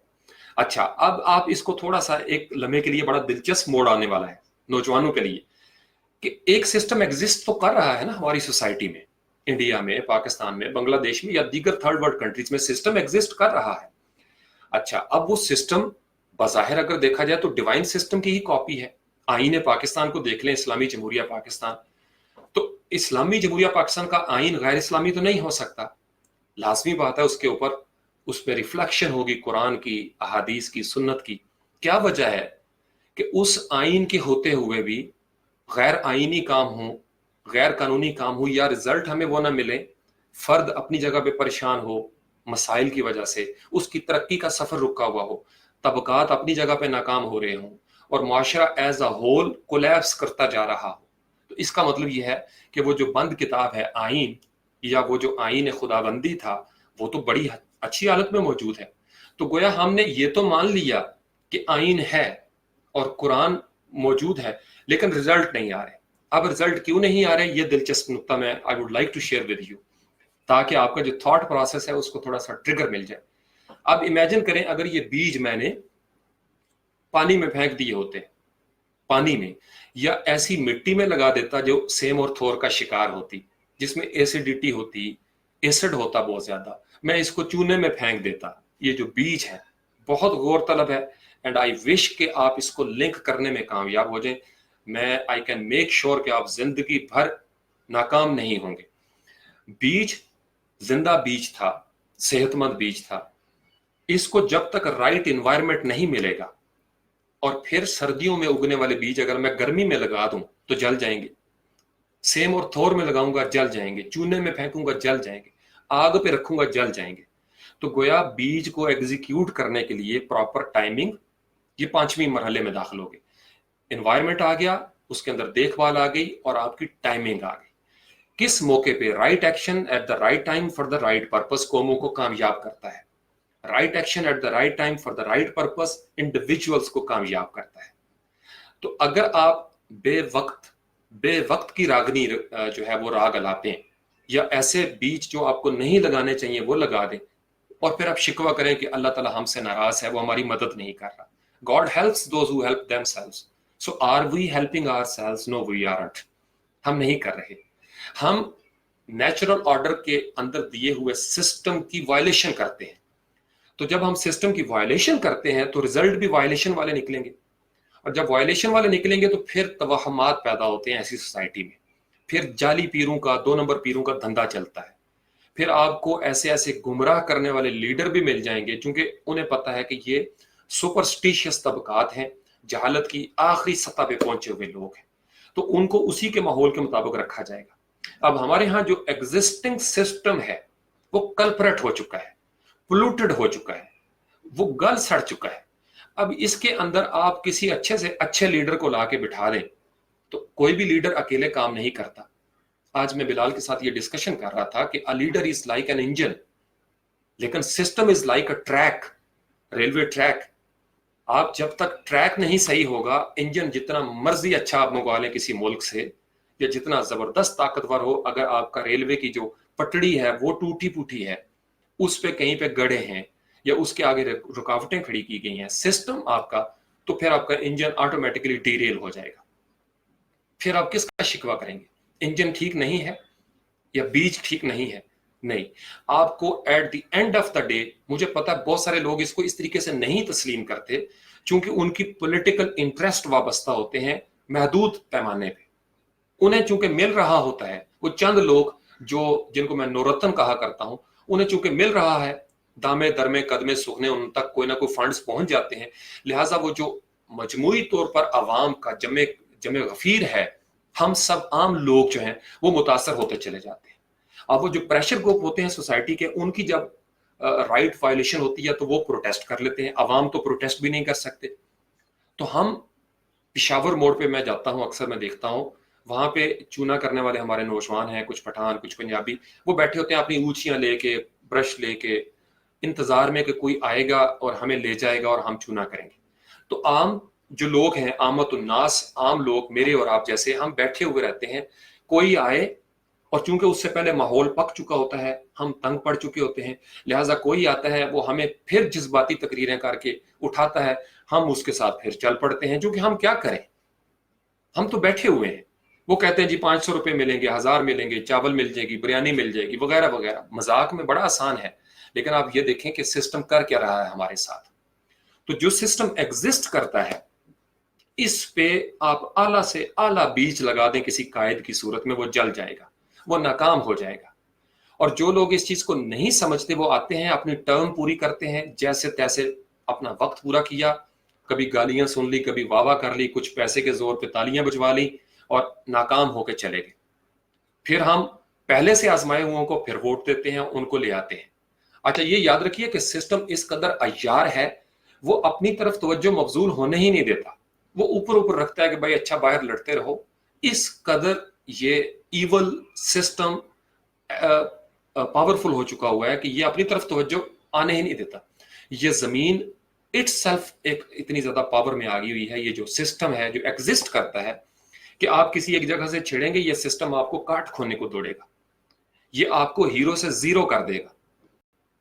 अच्छा, अब आप इसको थोड़ा सा एक लम्हे के लिए, बड़ा दिलचस्प मोड़ आने वाला है नौजवानों के लिए, कि एक सिस्टम एग्जिस्ट तो कर रहा है ना हमारी सोसाइटी में, इंडिया में, पाकिस्तान में, बांग्लादेश में या दीगर थर्ड वर्ल्ड कंट्रीज में सिस्टम एग्जिस्ट कर रहा है। अच्छा, अब वो सिस्टम बज़ाहिर अगर देखा जाए तो डिवाइन सिस्टम की ही कॉपी है। आईन पाकिस्तान को देख लें, इस्लामी जमहूरिया पाकिस्तान, तो इस्लामी जमहूरिया पाकिस्तान का आईन गैर इस्लामी तो नहीं हो सकता, लाजमी बात है उसके ऊपर उसमें रिफ्लेक्शन होगी कुरान की, अहादीस की, सुन्नत की। क्या वजह है कि उस आईन के होते हुए भी गैर आईनी काम हो, गैर कानूनी काम हो, या रिजल्ट हमें वो ना मिले, फर्द अपनी जगह पे परेशान हो मसाइल की वजह से, उसकी तरक्की का सफर रुका हुआ हो, तबकात अपनी जगह पे नाकाम हो रहे हों, और माशरा एज अ होल कोलैप्स करता जा रहा हो, तो इसका मतलब यह है कि वो जो बंद किताब है आईन, या वो जो आईन खुदाबंदी था, वो तो बड़ी अच्छी हालत में मौजूद है। तो गोया हमने ये तो मान लिया कि आईन है और कुरान मौजूद है, लेकिन रिजल्ट नहीं आ रहे। अब रिजल्ट क्यों नहीं आ रहे, ये दिलचस्प नुक्ता मैं I would like to share with you, ताकि आपका जो थॉट प्रोसेस है उसको थोड़ा सा ट्रिगर मिल जाए। अब इमेजिन करें अगर ये बीज मैंने पानी में फेंक दिए होते, पानी में, या ऐसी मिट्टी में लगा देता जो सेम और थोर का शिकार होती, जिसमें एसिडिटी होती, एसिड होता बहुत ज्यादा, मैं इसको चूने में फेंक देता। ये जो बीज है बहुत गौर तलब है, एंड आई विश कि आप इसको लिंक करने में कामयाब हो जाएं। मैं आई कैन मेक श्योर कि आप जिंदगी भर नाकाम नहीं होंगे। बीज जिंदा बीज था, सेहतमंद बीज था, इसको जब तक राइट इन्वायरमेंट नहीं मिलेगा, और फिर सर्दियों में उगने वाले बीज अगर मैं गर्मी में लगा दूं तो जल जाएंगे, सेम और थोर में लगाऊंगा जल जाएंगे, चूने में फेंकूंगा जल जाएंगे, आग पे रखूंगा जल जाएंगे। तो गोया बीज को एग्जीक्यूट करने के लिए प्रॉपर टाइमिंग, ये पांचवी मरहले में दाखिल हो गए। एनवायरमेंट आ गया, उसके अंदर देखभाल आ गई, और आपकी टाइमिंग आ गई। किस मौके पे right action at the right time for the right purpose कौमों को कामयाब करता है। Right action at the right time for the right purpose individuals को कामयाब करता है। तो अगर आप बेवक्त की रागनी जो है वो राग अलाते हैं, या ऐसे बीज जो आपको नहीं लगाने चाहिए वो लगा दें, और फिर आप शिकवा करें कि अल्लाह ताला हमसे नाराज है, वो हमारी मदद नहीं कर रहा। God helps those who help themselves. So are we helping ourselves? No, we aren't. हम नहीं कर रहे। हम नेचुरल ऑर्डर के अंदर दिए हुए सिस्टम की वायलेशन करते हैं। तो जब हम सिस्टम की वायलेशन करते हैं तो रिजल्ट भी वायलेशन वाले निकलेंगे, और जब वायलेशन वाले निकलेंगे तो फिर तवहमात पैदा होते हैं ऐसी सोसाइटी में। फिर जाली पीरों का, 2 नंबर पीरों का धंधा चलता है। फिर आपको ऐसे ऐसे गुमराह करने वाले लीडर भी मिल जाएंगे, क्योंकि उन्हें पता है कि ये सुपरस्टिशियस तबकात हैं, जहालत की आखिरी सतह पे पहुंचे हुए लोग हैं, तो उनको उसी के माहौल के मुताबिक रखा जाएगा। अब हमारे यहाँ जो एग्जिस्टिंग सिस्टम है वो कल्परेट हो चुका है, पोल्यूटेड हो चुका है, वो गल सड़ चुका है। अब इसके अंदर आप किसी अच्छे से अच्छे लीडर को ला के बिठा दें, तो कोई भी लीडर अकेले काम नहीं करता। आज मैं बिलाल के साथ ये डिस्कशन कर रहा था कि a leader is like an engine, लेकिन system is like a track, railway track. आप जब तक ट्रैक नहीं सही होगा, इंजन जितना मर्जी अच्छा आप मंगवा लें किसी मुल्क से, या जितना जबरदस्त ताकतवर हो, अगर आपका रेलवे की जो पटड़ी है वो टूटी फूटी है, उस पे कहीं पे गड़े हैं या उसके आगे रुकावटें खड़ी की गई हैं सिस्टम आपका, तो फिर आपका इंजन ऑटोमेटिकली डीरेल हो जाएगा। फिर आप किसका शिकवा करेंगे? इंजन ठीक नहीं है या बीज ठीक नहीं है? नहीं, आपको at the end of the day, मुझे पता है बहुत सारे लोग इसको इस तरीके से नहीं तस्लीम करते, क्योंकि उनकी पॉलिटिकल इंटरेस्ट वाबस्ता होते हैं महदूद पैमाने पे। उन्हें चूंकि मिल रहा होता है, वो चंद लोग जो जिनको मैं नौरतन कहा करता हूं, उन्हें चूंकि मिल रहा है, दामे दरमे कदमे सुखने उन तक कोई ना कोई फंड्स पहुंच जाते हैं, लिहाजा वो जो मजमूई तौर पर अवाम का जमे जमे गफीर है, हम सब आम लोग जो हैं वो मुतासर होते चले जाते हैं। अब वो जो प्रेशर ग्रुप होते हैं सोसाइटी के, उनकी जब राइट वायलेशन होती है तो वो प्रोटेस्ट कर लेते हैं। अवाम तो प्रोटेस्ट भी नहीं कर सकते। तो हम पिशावर मोड़ पे मैं जाता हूं, अक्सर मैं देखता हूं, वहां पे चूना करने वाले हमारे नौजवान हैं, कुछ पठान कुछ पंजाबी, वो बैठे होते हैं अपनी ऊंचियां लेके, ब्रश लेके, इंतजार में कि कोई आएगा और हमें ले जाएगा और हम चूना करेंगे। तो आम जो लोग हैं, आमतुन्नास, आम लोग मेरे और आप जैसे, हम बैठे हुए रहते हैं, कोई आए, और चूंकि उससे पहले माहौल पक चुका होता है, हम तंग पड़ चुके होते हैं, लिहाजा कोई आता है वो हमें फिर जज्बाती तकरीरें करके उठाता है, हम उसके साथ फिर चल पड़ते हैं। जो कि हम क्या करें, हम तो बैठे हुए हैं। वो कहते हैं जी 500 रुपए मिलेंगे, 1000 मिलेंगे, चावल मिल जाएगी, बिरयानी मिल जाएगी, वगैरह वगैरह। मजाक में बड़ा आसान है, लेकिन आप ये देखें कि सिस्टम कर क्या रहा है हमारे साथ। तो जो सिस्टम एग्जिस्ट करता है, इस पे आप आला से आला बीज लगा दें किसी कायद की सूरत में, वो जल जाएगा, वो नाकाम हो जाएगा। और जो लोग इस चीज को नहीं समझते, वो आते हैं, अपनी टर्म पूरी करते हैं, जैसे तैसे अपना वक्त पूरा किया, कभी गालियां सुन ली, कभी वाह कर ली, कुछ पैसे के जोर पे तालियां बजवा ली और नाकाम होकर चले गए। फिर हम पहले से आजमाए हुओं को फिर वोट देते हैं, उनको ले आते हैं। अच्छा, ये याद रखिए कि सिस्टम इस कदर अय्यार है, वो अपनी तरफ तवज्जो मबजूल होने ही नहीं देता। वो ऊपर ऊपर रखता है कि भाई अच्छा बाहर लड़ते रहो। इस कदर ये इवल सिस्टम पावरफुल हो चुका हुआ है कि ये अपनी तरफ तवज्जो आने ही नहीं देता। ये जमीन इटसेल्फ एक इतनी ज्यादा पावर में आ गई हुई है, ये जो सिस्टम है जो एग्जिस्ट करता है, कि आप किसी एक जगह से छिड़ेंगे, ये सिस्टम आपको काट खोने को दौड़ेगा। ये आपको हीरो से जीरो कर देगा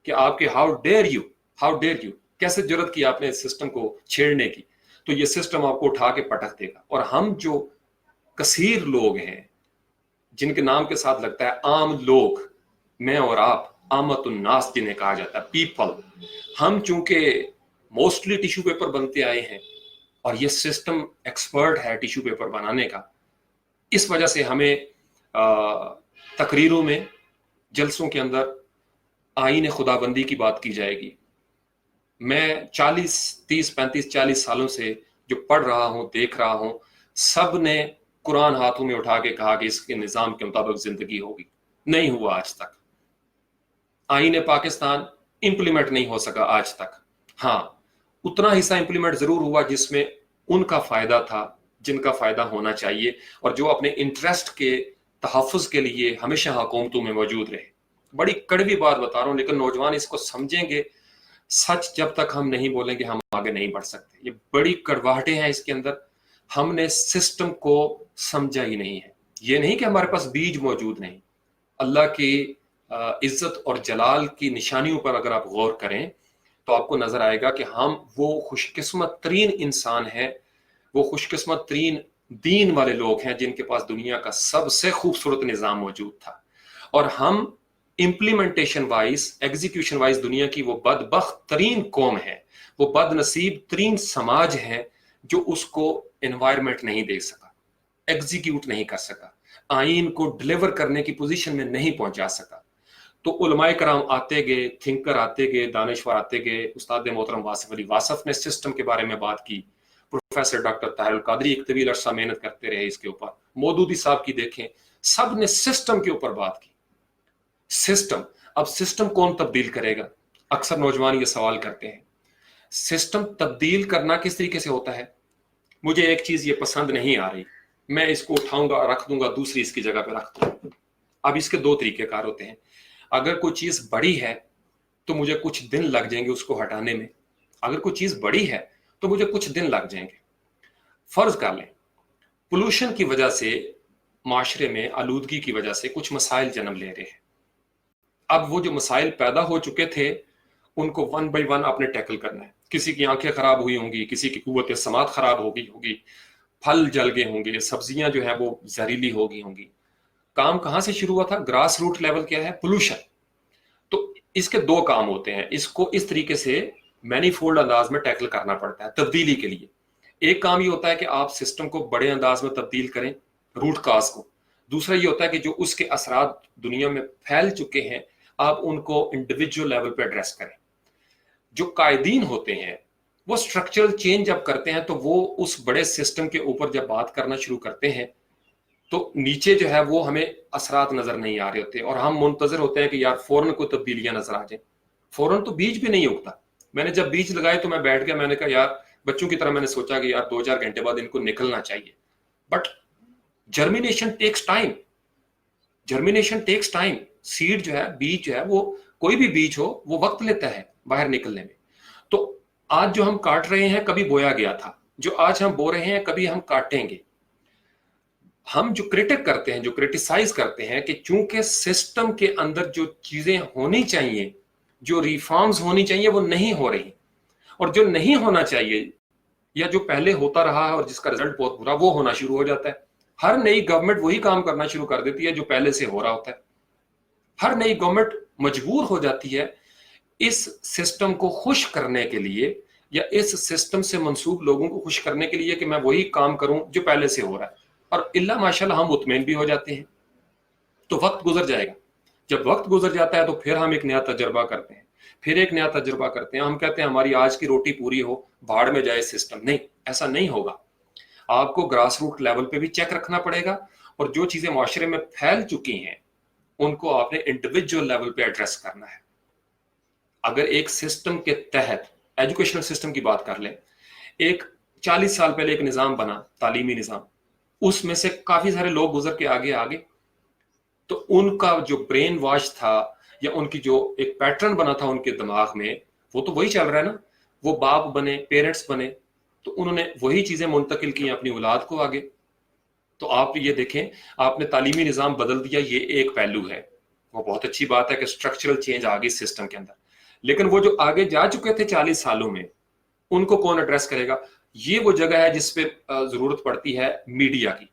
कि आपके हाउ डेयर यू, कैसे जरूरत की आपने इस सिस्टम को छेड़ने की, तो ये सिस्टम आपको उठा के पटक देगा। और हम जो कसीर लोग हैं, जिनके नाम के साथ लगता है आम लोग, मैं और आप, आमतुन्नास जिन्हें कहा जाता है, पीपल, हम चूंकि मोस्टली टिश्यू पेपर बनते आए हैं और ये सिस्टम एक्सपर्ट है टिश्यू पेपर बनाने का, इस वजह से हमें तकरीरों में, जलसों के अंदर आईन खुदाबंदी की बात की जाएगी। मैं 30 सालों से जो पढ़ रहा हूं, देख रहा हूं, सब ने कुरान हाथों में उठा के कहा कि इसके निजाम के मुताबिक जिंदगी होगी। नहीं हुआ आज तक। आईन पाकिस्तान इंप्लीमेंट नहीं हो सका आज तक। हाँ, उतना हिस्सा इंप्लीमेंट जरूर हुआ जिसमें उनका फायदा था, जिनका फायदा होना चाहिए, और जो अपने इंटरेस्ट के तहफ़्फ़ुज़ के लिए हमेशा हुकूमतों में मौजूद रहे। बड़ी कड़वी बात बता रहा हूं, लेकिन नौजवान इसको समझेंगे। सच जब तक हम नहीं बोलेंगे, हम आगे नहीं बढ़ सकते। ये बड़ी कड़वाहटें हैं इसके अंदर। हमने सिस्टम को समझा ही नहीं है। ये नहीं कि हमारे पास बीज मौजूद नहीं। अल्लाह की इज्जत और जलाल की निशानियों पर अगर आप गौर करें तो आपको नजर आएगा कि हम वो खुशकिस्मत तरीन इंसान हैं, वो खुशकिस्मत तरीन दीन वाले लोग हैं जिनके पास दुनिया का सबसे खूबसूरत निज़ाम मौजूद था। और हम इम्प्लीमेंटेशन वाइज, एग्जीक्यूशन वाइज दुनिया की वो बदबख्त तरीन कौम है, वो बदनसीब तरीन समाज है जो उसको एनवायरमेंट नहीं दे सका, एग्जीक्यूट नहीं कर सका, आइन को डिलीवर करने की पोजीशन में नहीं पहुंचा सका। تو उलमाए कराम आते गए, थिंकर आते गए, दानिशवर आते गए, उस्ताद मोहतरम वासिफ अली वासफ ने सिस्टम के बारे में बात की, प्रोफेसर डॉक्टर ताहिरुल कादरी एक तवील अरसा मेहनत करते रहे इसके ऊपर, मौदूदी साहब की देखें, सब ने सिस्टम के ऊपर बात की। सिस्टम, अब सिस्टम कौन तब्दील करेगा? अक्सर नौजवान ये सवाल करते हैं। सिस्टम तब्दील करना किस तरीके से होता है? मुझे एक चीज ये पसंद नहीं आ रही, मैं इसको उठाऊंगा, रख दूंगा, दूसरी इसकी जगह पे रख दूंगा। अब इसके दो तरीके कार होते हैं। अगर कोई चीज बड़ी है तो मुझे कुछ दिन लग जाएंगे उसको हटाने में, अगर कोई चीज बड़ी है तो मुझे कुछ दिन लग जाएंगे। फर्ज कर लें पोल्यूशन की वजह से, माशरे में आलूदगी की वजह से कुछ मसाइल जन्म ले रहे हैं। अब वो जो मसाइल पैदा हो चुके थे उनको वन बाई वन आपने टैकल करना है। किसी की आंखें खराब हुई होंगी, किसी की कुव्वत समात खराब हो गई होगी, फल जल गए होंगे, सब्जियां जो है वो जहरीली हो गई होंगी। काम कहां से शुरू हुआ था? ग्रास रूट लेवल क्या है? पोल्यूशन। तो इसके दो काम होते हैं, इसको इस तरीके से मैनीफोल्ड अंदाज में टैकल करना पड़ता है तब्दीली के लिए। एक काम ये होता है कि आप सिस्टम को बड़े अंदाज में तब्दील करें, रूट काज को। दूसरा ये होता है कि जो उसके असरात दुनिया में फैल चुके हैं आप उनको इंडिविजुअल लेवल पे एड्रेस करें। जो कायदीन होते हैं वो स्ट्रक्चरल चेंज जब करते हैं तो वो उस बड़े सिस्टम के ऊपर जब बात करना शुरू करते हैं तो नीचे जो है वो हमें असरात नजर नहीं आ रहे होते और हम मुंतजर होते हैं कि यार फौरन कोई तब्दीलियां नजर आ जाए। फौरन तो बीज भी नहीं उगता। मैंने जब बीज लगाए तो मैं बैठ गया, मैंने कहा यार बच्चों की तरह मैंने सोचा कि यार 2-4 घंटे बाद इनको निकलना चाहिए। But germination takes time, germination takes time. Seed जो है, बीज जो है, वो कोई भी बीज हो वो वक्त लेता है बाहर निकलने में। तो आज जो हम काट रहे हैं कभी बोया गया था, जो आज हम बो रहे हैं कभी हम काटेंगे। हम जो क्रिटिक करते हैं, जो क्रिटिसाइज करते हैं कि चूंकि सिस्टम के अंदर जो चीजें होनी चाहिए, जो रिफॉर्म्स होनी चाहिए वो नहीं हो रही, और जो नहीं होना चाहिए या जो पहले होता रहा है और जिसका रिजल्ट बहुत बुरा, वो होना शुरू हो जाता है। हर नई गवर्नमेंट वही काम करना शुरू कर देती है जो पहले से हो रहा होता है। हर नई गवर्नमेंट मजबूर हो जाती है इस सिस्टम को खुश करने के लिए या इस सिस्टम से मंसूब लोगों को खुश करने के लिए कि मैं वही काम करूं जो पहले से हो रहा है, और इल्ला माशाल्लाह हम मुतमईन भी हो जाते हैं। तो वक्त गुजर जाएगा, जब वक्त गुजर जाता है तो फिर हम एक नया तजर्बा करते हैं, फिर एक नया तजर्बा करते हैं। हम कहते हैं हमारी आज की रोटी पूरी हो, भाड़ में जाए सिस्टम। नहीं, ऐसा नहीं होगा। आपको ग्रास रूट लेवल पे भी चेक रखना पड़ेगा, और जो चीजें माशरे में फैल चुकी हैं उनको आपने इंडिविजुअल लेवल पे एड्रेस करना है। अगर एक सिस्टम के तहत, एजुकेशनल सिस्टम की बात कर लें, एक 40 साल पहले एक निज़ाम बना, तालीमी निज़ाम, उसमें से काफी सारे लोग गुजर के आगे आ गए, तो उनका जो ब्रेन वॉश था या उनकी जो एक पैटर्न बना था उनके दिमाग में, वो तो वही चल रहा है ना। वो बाप बने, पेरेंट्स बने, तो उन्होंने वही चीजें मुंतकिल की अपनी औलाद को आगे। तो आप ये देखें, आपने तालीमी निज़ाम बदल दिया, ये एक पहलू है, वो बहुत अच्छी बात है कि स्ट्रक्चरल चेंज आ गई सिस्टम के अंदर। लेकिन वो जो आगे जा चुके थे 40 सालों में, उनको कौन एड्रेस करेगा? ये वो जगह है जिस पे जरूरत पड़ती है मीडिया की,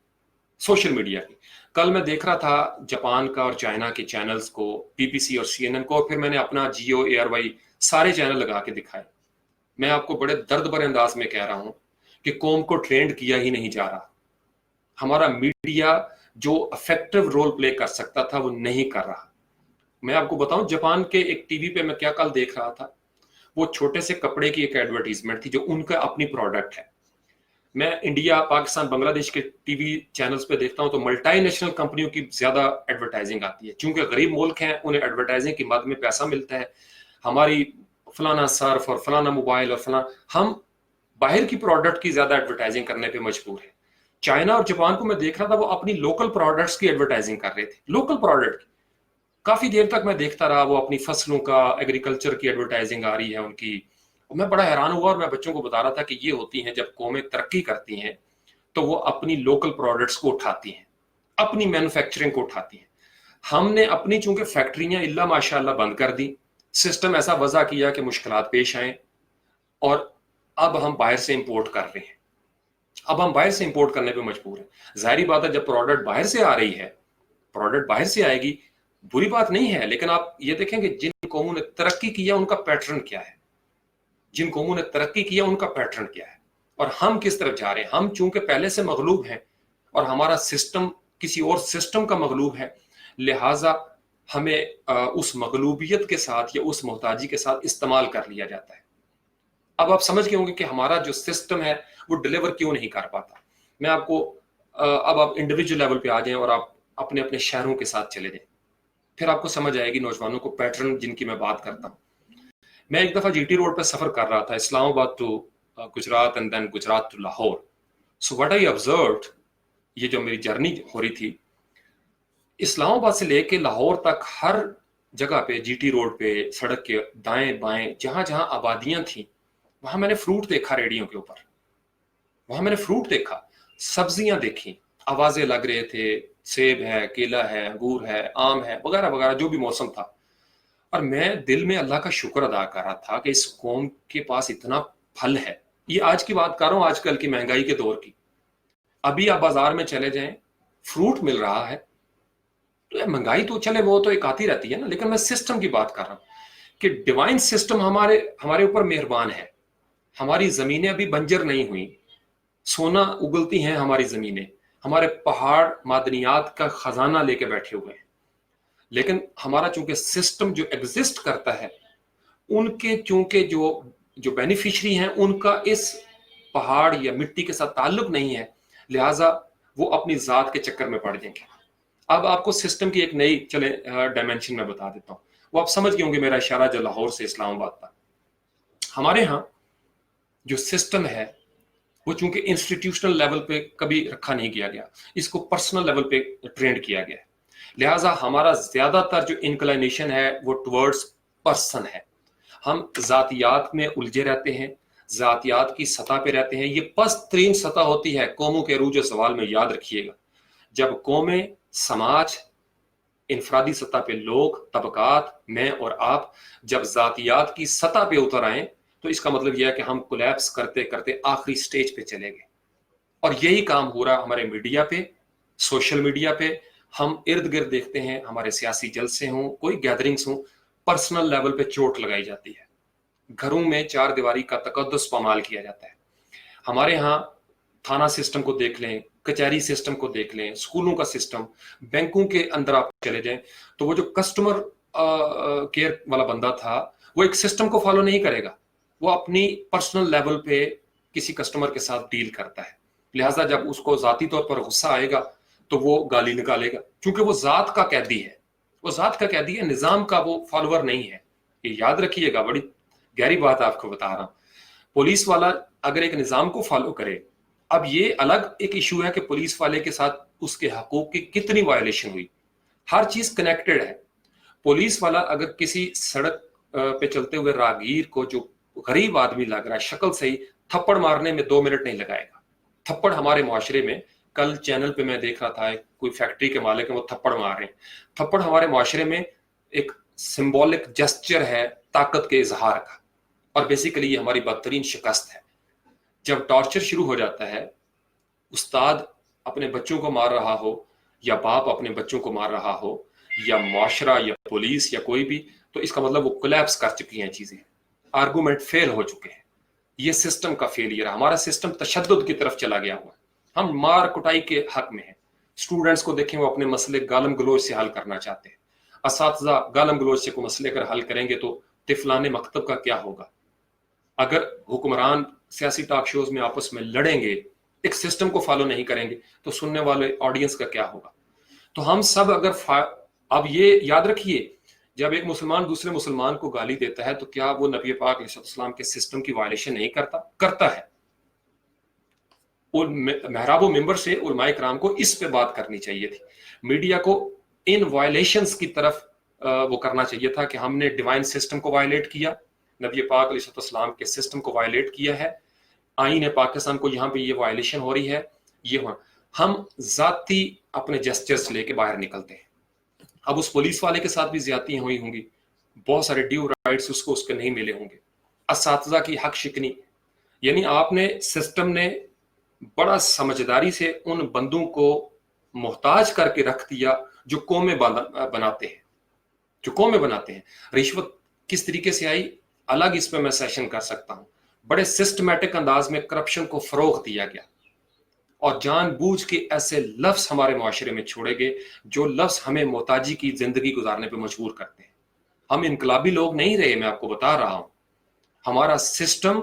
सोशल मीडिया की। कल मैं देख रहा था जापान का और चाइना के चैनल्स को, बीबीसी और सीएनएन को, और फिर मैंने अपना जियो, एयरवाई सारे चैनल लगा के दिखाए। मैं आपको बड़े दर्द भरे अंदाज में कह रहा हूं कि कौम को ट्रेंड किया ही नहीं जा रहा। हमारा मीडिया जो इफेक्टिव रोल प्ले कर सकता था वो नहीं कर रहा। मैं आपको बताऊं, जापान के एक टीवी पे मैं क्या कल देख रहा था, वो छोटे से कपड़े की एक एडवर्टीजमेंट थी जो उनका अपनी प्रोडक्ट है। मैं इंडिया, पाकिस्तान, बांग्लादेश के टीवी चैनल्स पे देखता हूं तो मल्टीनेशनल कंपनियों की ज्यादा एडवर्टाइजिंग आती है, क्योंकि गरीब मुल्क हैं, उन्हें एडवर्टाइजिंग की मद में पैसा मिलता है। हमारी फलाना सर्फ और फलाना मोबाइल और फलाना, हम बाहर की प्रोडक्ट की ज्यादा एडवर्टाइजिंग करने पे मजबूर है। चाइना और जापान को मैं देख रहा था, वो अपनी लोकल प्रोडक्ट्स की एडवर्टाइजिंग कर रहे थे, लोकल प्रोडक्ट की। काफी देर तक मैं देखता रहा, वो अपनी फसलों का, एग्रीकल्चर की एडवर्टाइजिंग आ रही है उनकी। और मैं बड़ा हैरान हुआ, और मैं बच्चों को बता रहा था कि ये होती हैं जब कौमें तरक्की करती हैं तो वो अपनी लोकल प्रोडक्ट्स को उठाती हैं, अपनी मैन्युफैक्चरिंग को उठाती हैं। हमने अपनी चूंकि फैक्ट्रियां इल्ला माशाल्लाह बंद कर दी, सिस्टम ऐसा वजह किया कि मुश्किलात पेश आए, और अब हम बाहर से इंपोर्ट कर रहे हैं। अब हम बाहर से इंपोर्ट करने पे मजबूर हैं। जाहिर बात है, जब प्रोडक्ट बाहर से आ रही है, प्रोडक्ट बाहर से आएगी, बुरी बात नहीं है। लेकिन आप ये देखेंगे जिन कौमों ने तरक्की किया उनका पैटर्न क्या है, जिन कौमों ने तरक्की किया उनका पैटर्न क्या है, और हम किस तरफ जा रहे हैं। हम चूंकि पहले से मगलूब हैं और हमारा सिस्टम किसी और सिस्टम का मगलूब है, लिहाजा ہمیں اس مغلوبیت کے ساتھ یا اس محتاجی کے ساتھ استعمال کر لیا جاتا ہے۔ اب آپ سمجھ گئے ہوں گے کہ ہمارا جو سسٹم ہے وہ ڈلیور کیوں نہیں کر پاتا۔ میں آپ کو اب آپ انڈیویجول لیول پہ آ جائیں اور آپ اپنے اپنے شہروں کے ساتھ چلے جائیں، پھر آپ کو سمجھ آئے گی نوجوانوں کو پیٹرن جن کی میں بات کرتا ہوں۔ میں ایک دفعہ جی ٹی روڈ پہ سفر کر رہا تھا، Islamabad to Gujrat and then Gujrat to Lahore. So what I observed, یہ جو میری جرنی ہو رہی تھی اسلام آباد سے لے کے لاہور تک، ہر جگہ پہ جی ٹی روڈ پہ سڑک کے دائیں بائیں جہاں جہاں آبادیاں تھیں وہاں میں نے فروٹ دیکھا ریڑیوں کے اوپر، وہاں میں نے فروٹ دیکھا، سبزیاں دیکھی، آوازیں لگ رہے تھے، سیب ہے، کیلا ہے، انگور ہے، آم ہے، وغیرہ وغیرہ جو بھی موسم تھا۔ اور میں دل میں اللہ کا شکر ادا کر رہا تھا کہ اس قوم کے پاس اتنا پھل ہے۔ یہ آج کی بات کر رہا ہوں، آج کل کی مہنگائی کے دور کی۔ ابھی آپ بازار میں چلے جائیں، فروٹ مل رہا ہے، تو مہنگائی تو چلے وہ تو ایک آتی رہتی ہے نا، لیکن میں سسٹم کی بات کر رہا ہوں کہ ڈیوائن سسٹم ہمارے اوپر مہربان ہے۔ ہماری زمینیں ابھی بنجر نہیں ہوئی، سونا اگلتی ہیں ہماری زمینیں، ہمارے پہاڑ معدنیات کا خزانہ لے کے بیٹھے ہوئے ہیں، لیکن ہمارا چونکہ سسٹم جو ایگزسٹ کرتا ہے، ان کے چونکہ جو بینیفیشری ہیں ان کا اس پہاڑ یا مٹی کے ساتھ تعلق نہیں ہے، لہٰذا وہ اپنی ذات کے چکر میں پڑ جائیں گے۔ اب آپ کو سسٹم کی ایک نئی ڈائمینشن میں بتا دیتا ہوں، وہ آپ سمجھ گئے ہوں گے میرا اشارہ جو لاہور سے اسلام آباد تھا۔ ہمارے ہاں جو سسٹم ہے وہ چونکہ انسٹیٹیوشنل لیول پہ کبھی رکھا نہیں کیا گیا، اس کو پرسنل لیول پہ ٹرینڈ کیا گیا ہے، لہٰذا ہمارا زیادہ تر جو انکلائنیشن ہے وہ ٹورڈز پرسن ہے۔ ہم ذاتیات میں الجھے رہتے ہیں، ذاتیات کی سطح پہ رہتے ہیں۔ یہ پست ترین سطح ہوتی ہے قوموں کے عروج و زوال میں، یاد رکھیے گا۔ جب قومیں، سماج، انفرادی سطح پہ لوگ، طبقات، میں اور آپ جب ذاتیات کی سطح پہ اتر آئیں تو اس کا مطلب یہ ہے کہ ہم کولیپس کرتے کرتے آخری سٹیج پہ چلے گئے۔ اور یہی کام ہو رہا ہمارے میڈیا پہ، سوشل میڈیا پہ۔ ہم ارد گرد دیکھتے ہیں ہمارے سیاسی جلسے ہوں، کوئی گیدرنگز ہوں، پرسنل لیول پہ چوٹ لگائی جاتی ہے، گھروں میں چار دیواری کا تقدس پامال کیا جاتا ہے۔ ہمارے ہاں تھانہ سسٹم کو دیکھ لیں، کچہری سسٹم کو دیکھ لیں، اسکولوں کا سسٹم، بینکوں کے اندر آپ چلے جائیں تو وہ جو کسٹمر کیئر والا بندہ تھا وہ ایک سسٹم کو فالو نہیں کرے گا، وہ اپنی پرسنل لیول پہ کسی کسٹمر کے ساتھ ڈیل کرتا ہے، لہٰذا جب اس کو ذاتی طور پر غصہ آئے گا تو وہ گالی نکالے گا، کیونکہ وہ ذات کا قیدی ہے، وہ ذات کا قیدی ہے، نظام کا وہ فالوور نہیں ہے۔ یہ یاد رکھیے گا، بڑی گہری بات آپ کو بتا رہا ہوں۔ پولیس والا اگر ایک نظام کو فالو کرے، اب یہ الگ ایک ایشو ہے کہ پولیس والے کے ساتھ اس کے حقوق کی کتنی وائلیشن ہوئی، ہر چیز کنیکٹڈ ہے۔ پولیس والا اگر کسی سڑک پہ چلتے ہوئے راہگیر کو جو غریب آدمی لگ رہا ہے شکل سے ہی، تھپڑ مارنے میں 2 منٹ نہیں لگائے گا۔ تھپڑ ہمارے معاشرے میں، کل چینل پہ میں دیکھ رہا تھا کوئی فیکٹری کے مالک ہیں وہ تھپڑ مار رہے ہیں۔ تھپڑ ہمارے معاشرے میں ایک سمبولک جسچر ہے طاقت کے اظہار کا، اور بیسیکلی یہ ہماری بدترین شکست ہے۔ جب ٹارچر شروع ہو جاتا ہے، استاد اپنے بچوں کو مار رہا ہو یا باپ اپنے بچوں کو مار رہا ہو یا معاشرہ یا پولیس یا کوئی بھی، تو اس کا مطلب وہ کولیپس کر چکی ہیں چیزیں، آرگومنٹ فیل ہو چکے ہیں۔ یہ سسٹم کا فیلئر ہے، ہمارا سسٹم تشدد کی طرف چلا گیا ہوا ہے، ہم مار کٹائی کے حق میں ہیں۔ اسٹوڈنٹس کو دیکھیں، وہ اپنے مسئلے گالم گلوچ سے حل کرنا چاہتے ہیں، اساتذہ گالم گلوچ سے کوئی مسئلے اگر حل کریں گے تو طفلان مکتب کا کیا ہوگا؟ اگر حکمران سیاسی ٹاک شوز میں آپس میں لڑیں گے، ایک سسٹم کو فالو نہیں کریں گے، تو سننے والے آڈینس کا کیا ہوگا؟ تو ہم سب اگر اب یہ یاد رکھیے، جب ایک مسلمان دوسرے مسلمان کو گالی دیتا ہے تو کیا وہ نبی پاک علیہ السلام کے سسٹم کی وائلیشن نہیں کرتا ہے؟ اور محراب و ممبر سے علماء کرام کو اس پہ بات کرنی چاہیے تھی، میڈیا کو ان وائلیشنز کی طرف وہ کرنا چاہیے تھا کہ ہم نے ڈیوائن سسٹم کو وائلیٹ کیا، نبی پاک علیہ السلام کے سسٹم کو وائلیٹ کیا ہے، آئین پاکستان کو یہاں پہ یہ وائلیشن ہو رہی ہے، یہ ہم ذاتی اپنے جسچرز لے کے باہر نکلتے ہیں۔ اب اس پولیس والے کے ساتھ بھی زیادتیاں ہوئی ہوں گی، بہت سارے ڈیو رائٹس اس کے نہیں ملے ہوں گے، اساتذہ کی حق شکنی، یعنی آپ نے سسٹم نے بڑا سمجھداری سے ان بندوں کو محتاج کر کے رکھ دیا جو قومیں بناتے ہیں۔ رشوت کس طریقے سے آئی، الگ اس پہ میں سیشن کر سکتا ہوں۔ بڑے سسٹمیٹک انداز میں کرپشن کو فروغ دیا گیا، اور جان بوجھ کے ایسے لفظ ہمارے معاشرے میں چھوڑے گئے جو لفظ ہمیں محتاجی کی زندگی گزارنے پہ مجبور کرتے ہیں. ہم انقلابی لوگ نہیں رہے، میں آپ کو بتا رہا ہوں. ہمارا سسٹم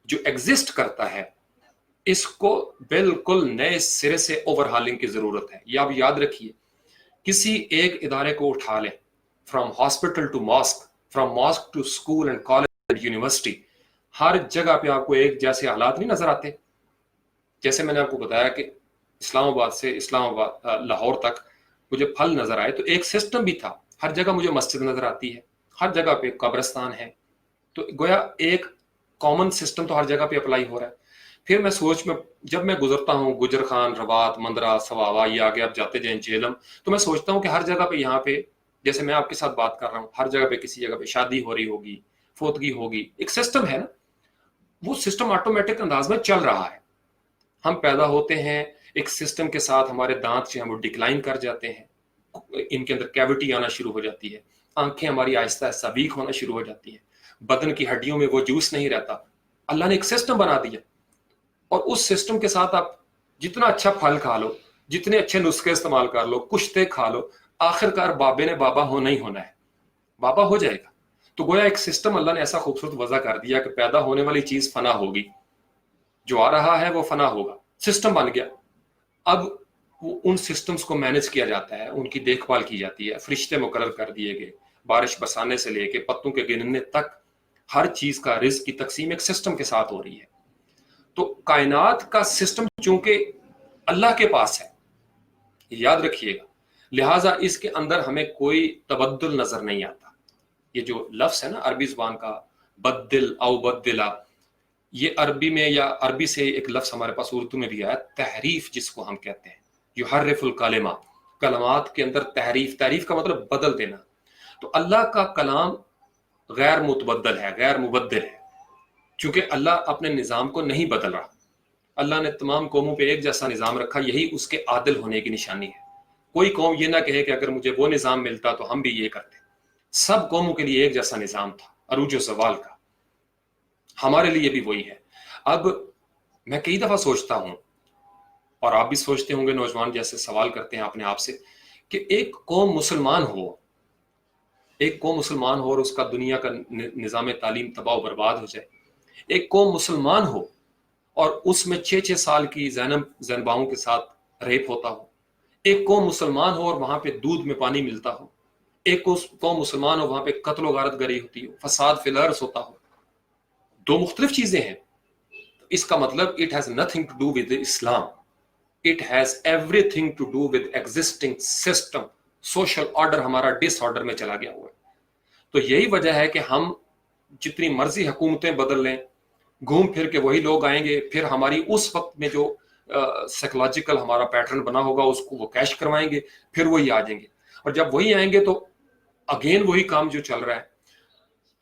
جو ایگزسٹ کرتا ہے اس کو بالکل نئے سرے سے اوور ہالنگ کی ضرورت ہے. یہ آپ یاد رکھیے، کسی ایک ادارے کو اٹھا لیں، from hospital to mosque, from mosque to school and college and university, ہر جگہ پہ آپ کو ایک جیسے حالات نہیں نظر آتے. جیسے میں نے آپ کو بتایا کہ اسلام آباد سے لاہور تک مجھے پھل نظر آئے تو ایک سسٹم بھی تھا. ہر جگہ مجھے مسجد نظر آتی ہے، ہر جگہ پہ قبرستان ہے. تو گویا ایک کامن سسٹم تو ہر جگہ پہ اپلائی ہو رہا ہے. پھر میں جب میں گزرتا ہوں گجر خان، رباط، مندرہ، سواوا، یہ آگے آپ جاتے جائیں جیلم، تو میں سوچتا ہوں کہ ہر جگہ پہ یہاں پہ جیسے میں آپ کے ساتھ بات کر رہا ہوں، ہر جگہ پہ کسی جگہ پہ شادی ہو رہی ہوگی، فوتگی ہوگی. ایک سسٹم ہے نا، وہ سسٹم آٹومیٹک انداز میں چل رہا ہے. ہم پیدا ہوتے ہیں ایک سسٹم کے ساتھ، ہمارے دانت جو ہیں وہ ڈکلائن کر جاتے ہیں، ان کے اندر کیوٹی آنا شروع ہو جاتی ہے، آنکھیں ہماری آہستہ آہستہ ویک ہونا شروع ہو جاتی ہیں، بدن کی ہڈیوں میں وہ جوس نہیں رہتا. اللہ نے ایک سسٹم بنا دیا، اور اس سسٹم کے ساتھ آپ جتنا اچھا پھل کھا لو، جتنے اچھے نسخے استعمال کر لو، کشتے کھا لو، آخر کار بابے نے بابا ہونا ہی ہونا ہے، بابا ہو جائے گا. تو گویا ایک سسٹم اللہ نے ایسا خوبصورت وضع کر دیا کہ پیدا ہونے والی چیز فنا ہوگی، جو آ رہا ہے وہ فنا ہوگا. سسٹم بن گیا. اب ان سسٹمز کو مینج کیا جاتا ہے، ان کی دیکھ بھال کی جاتی ہے، فرشتے مقرر کر دیے گئے، بارش برسانے سے لے کے پتوں کے گننے تک ہر چیز کا رزق کی تقسیم ایک سسٹم کے ساتھ ہو رہی ہے. تو کائنات کا سسٹم چونکہ اللہ کے پاس ہے، یاد رکھیے گا، لہٰذا اس کے اندر ہمیں کوئی تبدل نظر نہیں آتا. یہ جو لفظ ہے نا عربی زبان کا، بدل او بدلا، یہ عربی میں یا عربی سے ایک لفظ ہمارے پاس اردو میں بھی آیا، تحریف جس کو ہم کہتے ہیں. یحرف الکلمہ، کلمات کے اندر تحریف. تحریف کا مطلب بدل دینا. تو اللہ کا کلام غیر متبدل ہے، غیر مبدل ہے، چونکہ اللہ اپنے نظام کو نہیں بدل رہا. اللہ نے تمام قوموں پہ ایک جیسا نظام رکھا، یہی اس کے عادل ہونے کی نشانی ہے. کوئی قوم یہ نہ کہے کہ اگر مجھے وہ نظام ملتا تو ہم بھی یہ کرتے. سب قوموں کے لیے ایک جیسا نظام تھا عروج و زوال کا، ہمارے لیے بھی وہی ہے. اب میں کئی دفعہ سوچتا ہوں، اور آپ بھی سوچتے ہوں گے، نوجوان جیسے سوال کرتے ہیں اپنے آپ سے، کہ ایک قوم مسلمان ہو، ایک قوم مسلمان ہو اور اس کا دنیا کا نظام تعلیم تباہ و برباد ہو جائے. ایک قوم مسلمان ہو اور اس میں 6 سال کی زینباؤں کے ساتھ ریپ ہوتا ہو. ایک قوم مسلمان ہو اور وہاں پہ دودھ میں پانی ملتا ہو. ایک قوم مسلمان ہو، وہاں پہ قتل و غارت گری ہوتی ہو، فساد فی الارض ہوتا ہو. دو مختلف چیزیں ہیں. اس کا مطلب it has nothing to do with Islam. It has everything to do with existing system. Social order ہمارا ڈس آرڈر میں چلا گیا ہوا ہے. تو یہی وجہ ہے کہ ہم جتنی مرضی حکومتیں بدل لیں، گھوم پھر کے وہی لوگ آئیں گے، پھر ہماری اس وقت میں جو سائیکولوجیکل ہمارا پیٹرن بنا ہوگا اس کو وہ کیش کروائیں گے، پھر وہی آ جائیں گے. اور جب وہی آئیں گے تو اگین وہی کام جو چل رہا ہے.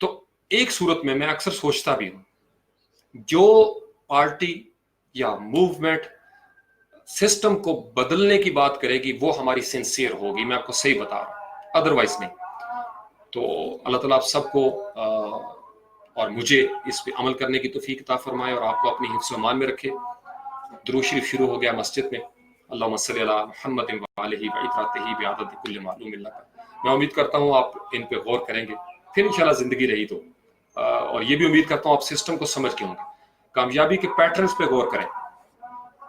تو ایک صورت میں اکثر سوچتا بھی ہوں، جو پارٹی یا موومنٹ سسٹم کو بدلنے کی بات کرے گی وہ ہماری سنسیئر ہوگی. میں آپ کو صحیح بتا رہا ہوں، ادروائز نہیں. تو اللہ تعالیٰ آپ سب کو اور مجھے اس پہ عمل کرنے کی توفیق عطا فرمائے اور آپ کو اپنی حفظ و امان میں رکھے. درود شریف شروع ہو گیا مسجد میں، اللہم صلی علی محمد وآلہ وعطرتہ بعدد کل معلوم لک. میں امید کرتا ہوں آپ ان پہ غور کریں گے، پھر انشاءاللہ زندگی رہی تو. اور یہ بھی امید کرتا ہوں آپ سسٹم کو سمجھ کے ہوں گے، کامیابی کے پیٹرنز پہ غور کریں.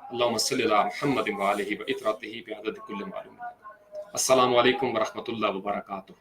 اللہم صلی علی محمد وآلہ وعطرتہ بعدد کل معلوم لک. السلام علیکم ورحمۃ اللہ وبرکاتہ.